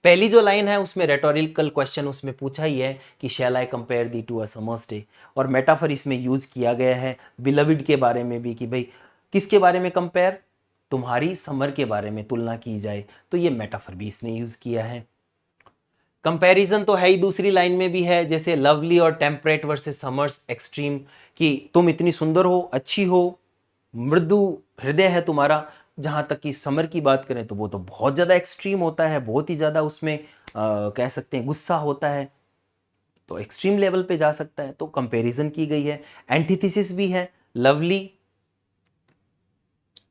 पहली जो लाइन है उसमें रेटोरिकल क्वेश्चन उसमें पूछा ही है कि shall I compare thee to a summer's day, और मेटाफर इसमें यूज किया गया है बिलविड के बारे में भी कि भाई किसके बारे में कंपेयर, तुम्हारी समर के बारे में तुलना की जाए, तो ये मेटाफर भी इसने यूज किया है। कंपैरिजन तो है ही, दूसरी लाइन में भी है, जैसे लवली और टेम्परेट वर्सेस समर्स एक्सट्रीम, कि तुम इतनी सुंदर हो, अच्छी हो, मृदु हृदय है तुम्हारा। जहां तक कि समर की बात करें तो वो तो बहुत ज़्यादा एक्सट्रीम होता है, बहुत ही ज़्यादा उसमें कह सकते हैं गुस्सा होता है, तो एक्सट्रीम लेवल पे जा सकता है। तो कंपैरिजन की गई है। एंटीथेसिस भी है, लवली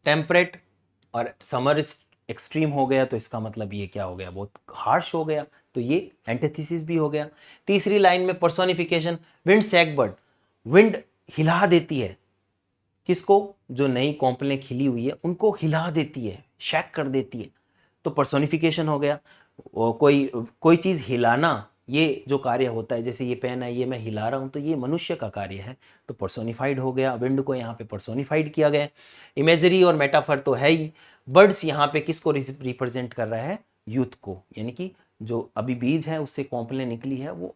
टेम्परेट और समर एक्सट्रीम हो गया, तो इसका मतलब ये क्या हो गया, बहुत हार्श हो गया, तो ये एंटीथेसिस भी हो गया। तीसरी लाइन में पर्सोनिफिकेशन, विंड सैकबर्ड, विंड हिला देती है किसको, जो नई कॉम्पलें खिली हुई है उनको हिला देती है, शैक कर देती है, तो पर्सोनिफिकेशन हो गया। कोई कोई चीज़ हिलाना, ये जो कार्य होता है, जैसे ये पेन है, ये मैं हिला रहा हूँ, तो ये मनुष्य का कार्य है, तो पर्सोनिफाइड हो गया। विंड को यहाँ पे पर्सोनिफाइड किया गया। इमेजरी और मेटाफर तो है ही। बर्ड्स यहाँ पे किसको रिप्रेजेंट कर रहा है, यूथ को, यानी कि जो अभी बीज है उससे कॉम्पलें निकली है, वो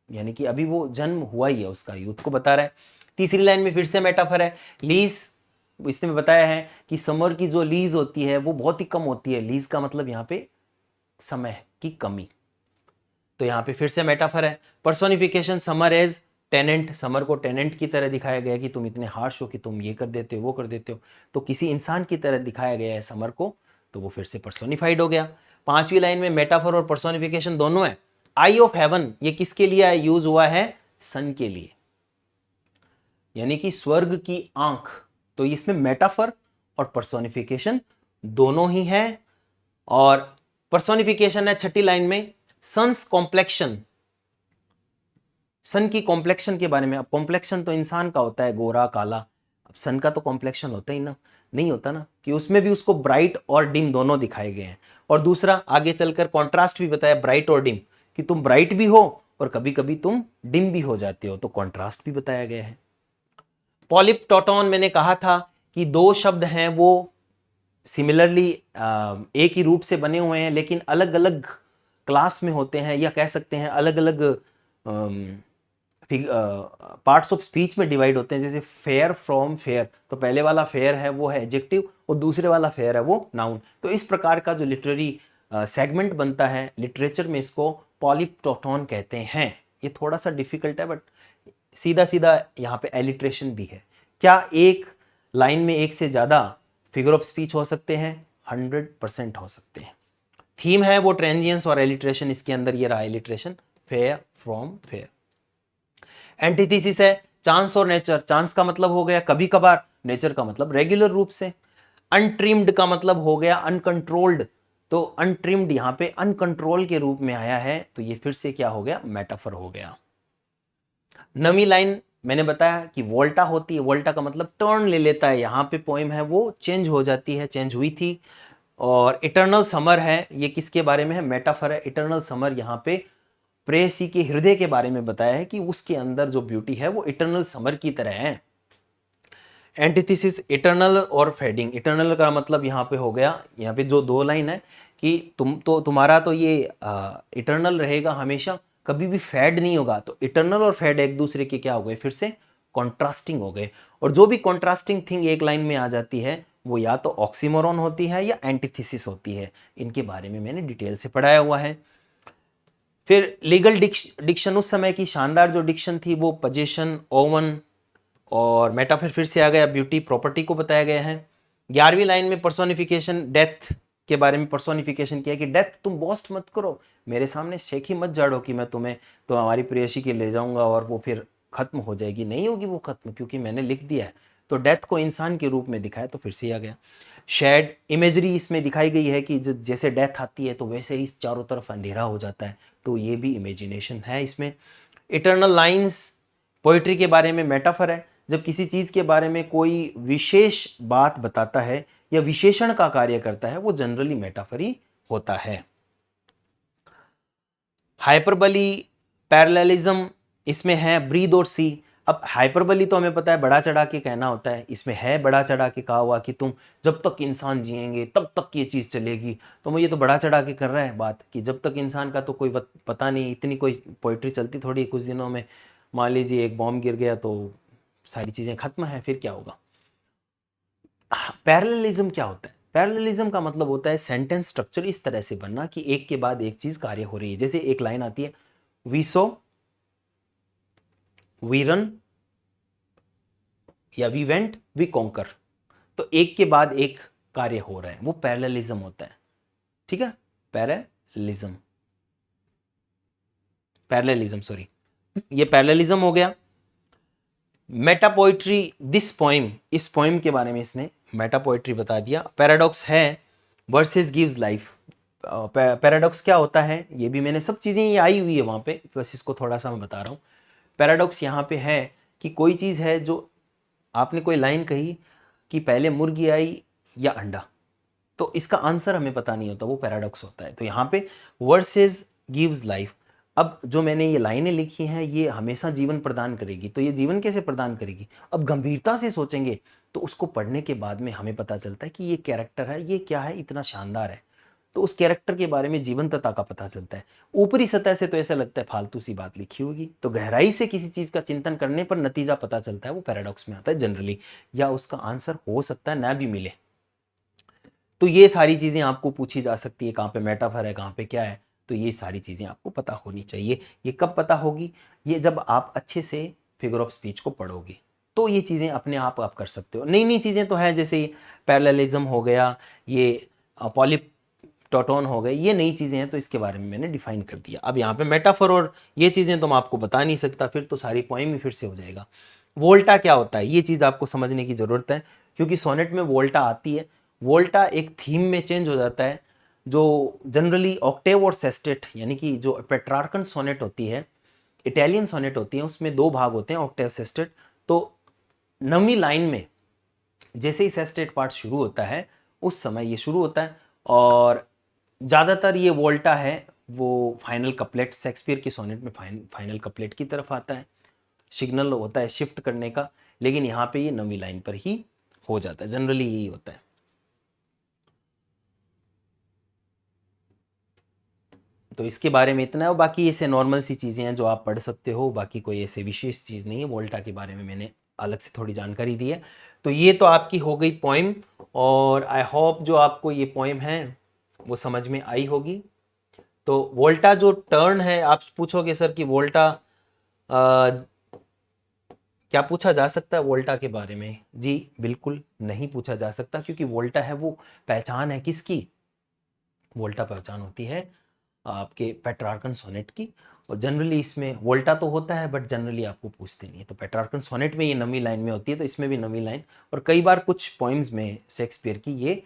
यानी कि अभी वो जन्म हुआ ही है उसका, यूथ को बता रहा है। तीसरी लाइन में फिर से मेटाफर है, लीज, इसमें बताया है कि समर की जो लीज होती है वो बहुत ही कम होती है। लीज का मतलब यहाँ पे समय की कमी, तो यहाँ पे फिर से मेटाफर है। Personification, summer as tenant, summer को टेनेंट की तरह दिखाया गया कि तुम इतने हार्श हो कि तुम ये कर देते हो, वो कर देते हो, तो किसी इंसान की तरह दिखाया गया है समर को, तो वो फिर से पर्सोनिफाइड हो गया। पांचवी लाइन में मेटाफर और पर्सोनिफिकेशन दोनों है। आई ऑफ हेवन, ये किसके लिए यूज हुआ है, सन के लिए, यानी कि स्वर्ग की आंख, तो इसमें मेटाफर और पर्सोनिफिकेशन दोनों ही है। और पर्सोनिफिकेशन है छठी लाइन में, सन्स कॉम्प्लेक्शन, सन की कॉम्प्लेक्शन के बारे में। अब कॉम्प्लेक्शन तो इंसान का होता है, गोरा काला, अब सन का तो कॉम्प्लेक्शन होता ही ना, नहीं होता ना, कि उसमें भी उसको ब्राइट और डिम दोनों दिखाए गए हैं। और दूसरा आगे चलकर कॉन्ट्रास्ट भी बताया, ब्राइट और डिम, कि तुम ब्राइट भी हो और कभी कभी तुम डिम भी हो जाते हो, तो कॉन्ट्रास्ट भी बताया गया है। पॉलिप टोटोन, मैंने कहा था कि दो शब्द हैं वो सिमिलरली एक ही रूट से बने हुए हैं लेकिन अलग अलग क्लास में होते हैं, या कह सकते हैं अलग अलग पार्ट्स ऑफ स्पीच में डिवाइड होते हैं। जैसे फेयर फ्रॉम फेयर, तो पहले वाला फेयर है वो है एडजेक्टिव और दूसरे वाला फेयर है वो नाउन। तो इस प्रकार का जो लिटरेरी सेगमेंट बनता है लिटरेचर में, इसको पॉलिप्टोटोन कहते हैं। ये थोड़ा सा डिफिकल्ट है, बट सीधा सीधा यहाँ पे एलिट्रेशन भी है। क्या एक लाइन में एक से ज़्यादा फिगर ऑफ स्पीच हो सकते हैं, 100% हो सकते हैं। थीम है वो ट्रांजिएंस और एलिट्रेशन, इसके अंदर ये रहा alliteration, fair from fair. Antithesis है चांस और नेचर, चांस का मतलब हो गया कभी कभार, नेचर का मतलब रेगुलर रूप से। अनट्रिम्ड का मतलब हो गया अनकंट्रोल्ड, तो अनट्रिम्ड यहां पे अनकंट्रोल के रूप में आया है, तो ये फिर से क्या हो गया, मेटाफर हो गया। नवी लाइन मैंने बताया कि वोल्टा होती है, वोल्टा का मतलब टर्न ले लेता है, यहां पे पोएम है वो चेंज हो जाती है, चेंज हुई थी। और इटर्नल समर है, ये किसके बारे में है, मेटाफर है। इटर्नल समर यहाँ पे प्रेयसी के हृदय के बारे में बताया है कि उसके अंदर जो ब्यूटी है वो इटर्नल समर की तरह है। एंटीथेसिस, इटर्नल और फेडिंग, इटर्नल का मतलब यहाँ पे हो गया, यहाँ पे जो दो लाइन है कि तुम्हारा तो ये इटर्नल रहेगा हमेशा, कभी भी फेड नहीं होगा, तो इटर्नल और फेड एक दूसरे के क्या हो गए, फिर से कॉन्ट्रास्टिंग हो गए। और जो भी कॉन्ट्रास्टिंग थिंग एक लाइन में आ जाती है वो या तो ऑक्सीमोरॉन होती है या एंटीथेसिस होती है। इनके बारे में मैंने डिटेल से पढ़ाया हुआ है। फिर लीगल डिक्शन, उस समय की शानदार जो डिक्शन थी वो पोजेशन, ओवन और मेटाफर फिर से आ गया, ब्यूटी, प्रॉपर्टी को बताया गया है। 11वीं लाइन में पर्सोनिफिकेशन, डेथ के बारे में पर्सोनिफिकेशन किया कि डेथ तुम बोस्ट मत करो, मेरे सामने शेखी मत झाड़ो कि मैं तुम्हें तो हमारी प्रेयसी के ले जाऊंगा और वो फिर खत्म हो जाएगी, नहीं होगी वो खत्म, क्योंकि मैंने लिख दिया है। तो डेथ को इंसान के रूप में दिखाया, तो फिर से आ गया। शेड इमेजरी इसमें दिखाई गई है कि जैसे डेथ आती है तो वैसे ही चारों तरफ अंधेरा हो जाता है, तो ये भी इमेजिनेशन है इसमें। इटर्नल लाइंस पोइट्री के बारे में मेटाफर है, जब किसी चीज के बारे में कोई विशेष बात बताता है या विशेषण का कार्य करता है वो जनरली मेटाफर ही होता है। हाइपरबली, पैरेललिज्म, इसमें है ब्रीद और सी। अब हाइपरबली तो हमें पता है बड़ा चढ़ा के कहना होता है, इसमें है बड़ा चढ़ा के कहा हुआ कि तुम जब तक इंसान जिएंगे तब तक ये चीज़ चलेगी। तो ये तो बड़ा चढ़ा के कर रहा है बात कि जब तक इंसान का तो कोई पता नहीं, इतनी कोई पोइट्री चलती थोड़ी है, कुछ दिनों में मान लीजिए एक बॉम्ब गिर गया तो सारी चीज़ें खत्म है, फिर क्या होगा। पैरेललिज्म क्या होता है? पैरेललिज्म का मतलब होता है सेंटेंस स्ट्रक्चर इस तरह से बनना कि एक के बाद एक चीज कार्य हो रही है। जैसे एक लाइन आती है, वी सो, वी रन या वी वेंट, वी कॉन्कर, तो एक के बाद एक कार्य हो रहा है, वो पैरेललिज्म होता है। ठीक है, पैरेललिज्म, पैरेललिज्म सॉरी, ये पैरेललिज्म हो गया। मेटा पोइट्री, दिस पोइम, इस पोइम के बारे में इसने मेटा पोइट्री बता दिया। पैराडॉक्स है, वर्सेस गिव्स लाइफ। पैराडॉक्स क्या होता है ये भी मैंने, सब चीज़ें ये आई हुई है वहाँ पे, बस इसको थोड़ा सा मैं बता रहा हूँ। पैराडॉक्स यहाँ पे है कि कोई चीज़ है जो आपने कोई लाइन कही कि पहले मुर्गी आई या अंडा, तो इसका आंसर हमें पता नहीं होता, वो पैराडॉक्स होता है। तो यहाँ पे वर्सेस गिव्स लाइफ, अब जो मैंने ये लाइनें लिखी हैं ये हमेशा जीवन प्रदान करेगी, तो ये जीवन कैसे प्रदान करेगी, अब गंभीरता से सोचेंगे तो उसको पढ़ने के बाद में हमें पता चलता है कि ये कैरेक्टर है, ये क्या है, इतना शानदार है, तो उस कैरेक्टर के बारे में जीवंतता का पता चलता है। ऊपरी सतह से तो ऐसा लगता है फालतू सी बात लिखी होगी, तो गहराई से किसी चीज का चिंतन करने पर नतीजा पता चलता है, वो पैराडॉक्स में आता है जनरली, या उसका आंसर हो सकता है ना भी मिले। तो ये सारी चीज़ें आपको पूछी जा सकती है, कहाँ पे मेटाफर है, कहाँ पे क्या है, तो ये सारी चीज़ें आपको पता होनी चाहिए। ये कब पता होगी, ये जब आप अच्छे से फिगर ऑफ स्पीच को पढ़ोगे, तो ये चीज़ें अपने आप कर सकते हो। नई नई चीज़ें तो है, जैसे पैरेललिज्म हो गया, ये पॉलीटोटोन हो गए, ये नई चीज़ें हैं, तो इसके बारे में मैंने डिफाइन कर दिया। अब यहाँ पे मेटाफर और ये चीज़ें तो मैं आपको बता नहीं सकता, फिर तो सारी पोएम ही फिर से हो जाएगा। वोल्टा क्या होता है, ये चीज़ आपको समझने की ज़रूरत है, क्योंकि सोनेट में वोल्टा आती है। वोल्टा एक थीम में चेंज हो जाता है, जो जनरली ऑक्टेव और सेस्टेट, यानी कि जो पेट्रार्कन सोनेट होती है, इटालियन सोनेट होती है, उसमें दो भाग होते हैं, ऑक्टेव, सेस्टेट। तो 9वीं लाइन में जैसे ही सेस्टेट पार्ट शुरू होता है उस समय ये शुरू होता है, और ज़्यादातर ये वोल्टा है वो फाइनल कपलेट, शेक्सपियर की सोनेट में फाइनल कपलेट की तरफ आता है, सिग्नल होता है शिफ्ट करने का, लेकिन यहाँ पे ये 9वीं लाइन पर ही हो जाता है, जनरली यही होता है। तो इसके बारे में इतना है, और बाकी ऐसे नॉर्मल सी चीज़ें हैं जो आप पढ़ सकते हो, बाकी कोई ऐसे विशेष चीज़ नहीं है। वोल्टा के बारे में मैंने अलग से थोड़ी जानकारी दी है। तो ये तो आपकी हो गई पोइम, और आई होप जो आपको ये पोइम है वो समझ में आई होगी। तो वोल्टा जो टर्न है, आप पूछोगे सर कि वोल्टा क्या पूछा जा सकता है वोल्टा के बारे में? जी बिल्कुल नहीं पूछा जा सकता, क्योंकि वोल्टा है वो पहचान है किसकी, वोल्टा पहचान होती है आपके पेट्रार्कन सोनेट की। और जनरली इसमें वोल्टा तो होता है बट जनरली आपको पूछते नहीं है, तो पेट्रार्कन सोनेट में ये 9वीं लाइन में होती है, तो इसमें भी 9वीं लाइन, और कई बार कुछ पोइम्स में शेक्सपियर की ये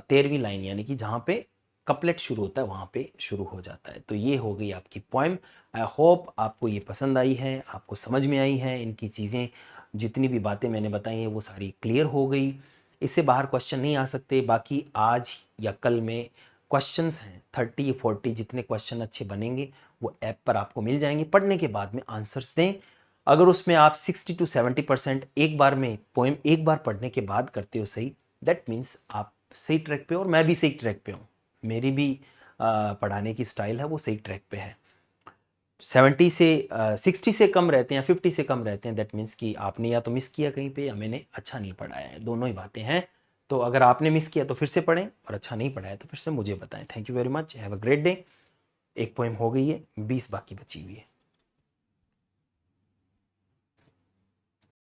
13वीं लाइन, यानी कि जहाँ पे कपलेट शुरू होता है वहाँ पे शुरू हो जाता है। तो ये हो गई आपकी पोइम। आई होप आपको ये पसंद आई है, आपको समझ में आई है, इनकी चीज़ें जितनी भी बातें मैंने बताई हैं वो सारी क्लियर हो गई, इससे बाहर क्वेश्चन नहीं आ सकते। बाकी आज या कल में क्वेश्चंस हैं 30 40, जितने क्वेश्चन अच्छे बनेंगे वो ऐप पर आपको मिल जाएंगे, पढ़ने के बाद में आंसर्स दें। अगर उसमें आप 60 to 70% एक बार में पोएम एक बार पढ़ने के बाद करते हो सही, दैट मीन्स आप सही ट्रैक पे हो, और मैं भी सही ट्रैक पे हूँ, मेरी भी पढ़ाने की स्टाइल है वो सही ट्रैक पे है। 70 से 60 से कम रहते हैं, 50 से कम रहते हैं, दैट मीन्स कि आपने या तो मिस किया कहीं पे या मैंने अच्छा नहीं पढ़ाया है, दोनों ही बातें हैं। तो अगर आपने मिस किया तो फिर से पढ़ें और अच्छा नहीं पढ़ाया तो फिर से मुझे बताएं। Thank you very much, have a great day. एक पोएम हो गई है, 20 बाकी बची हुई है।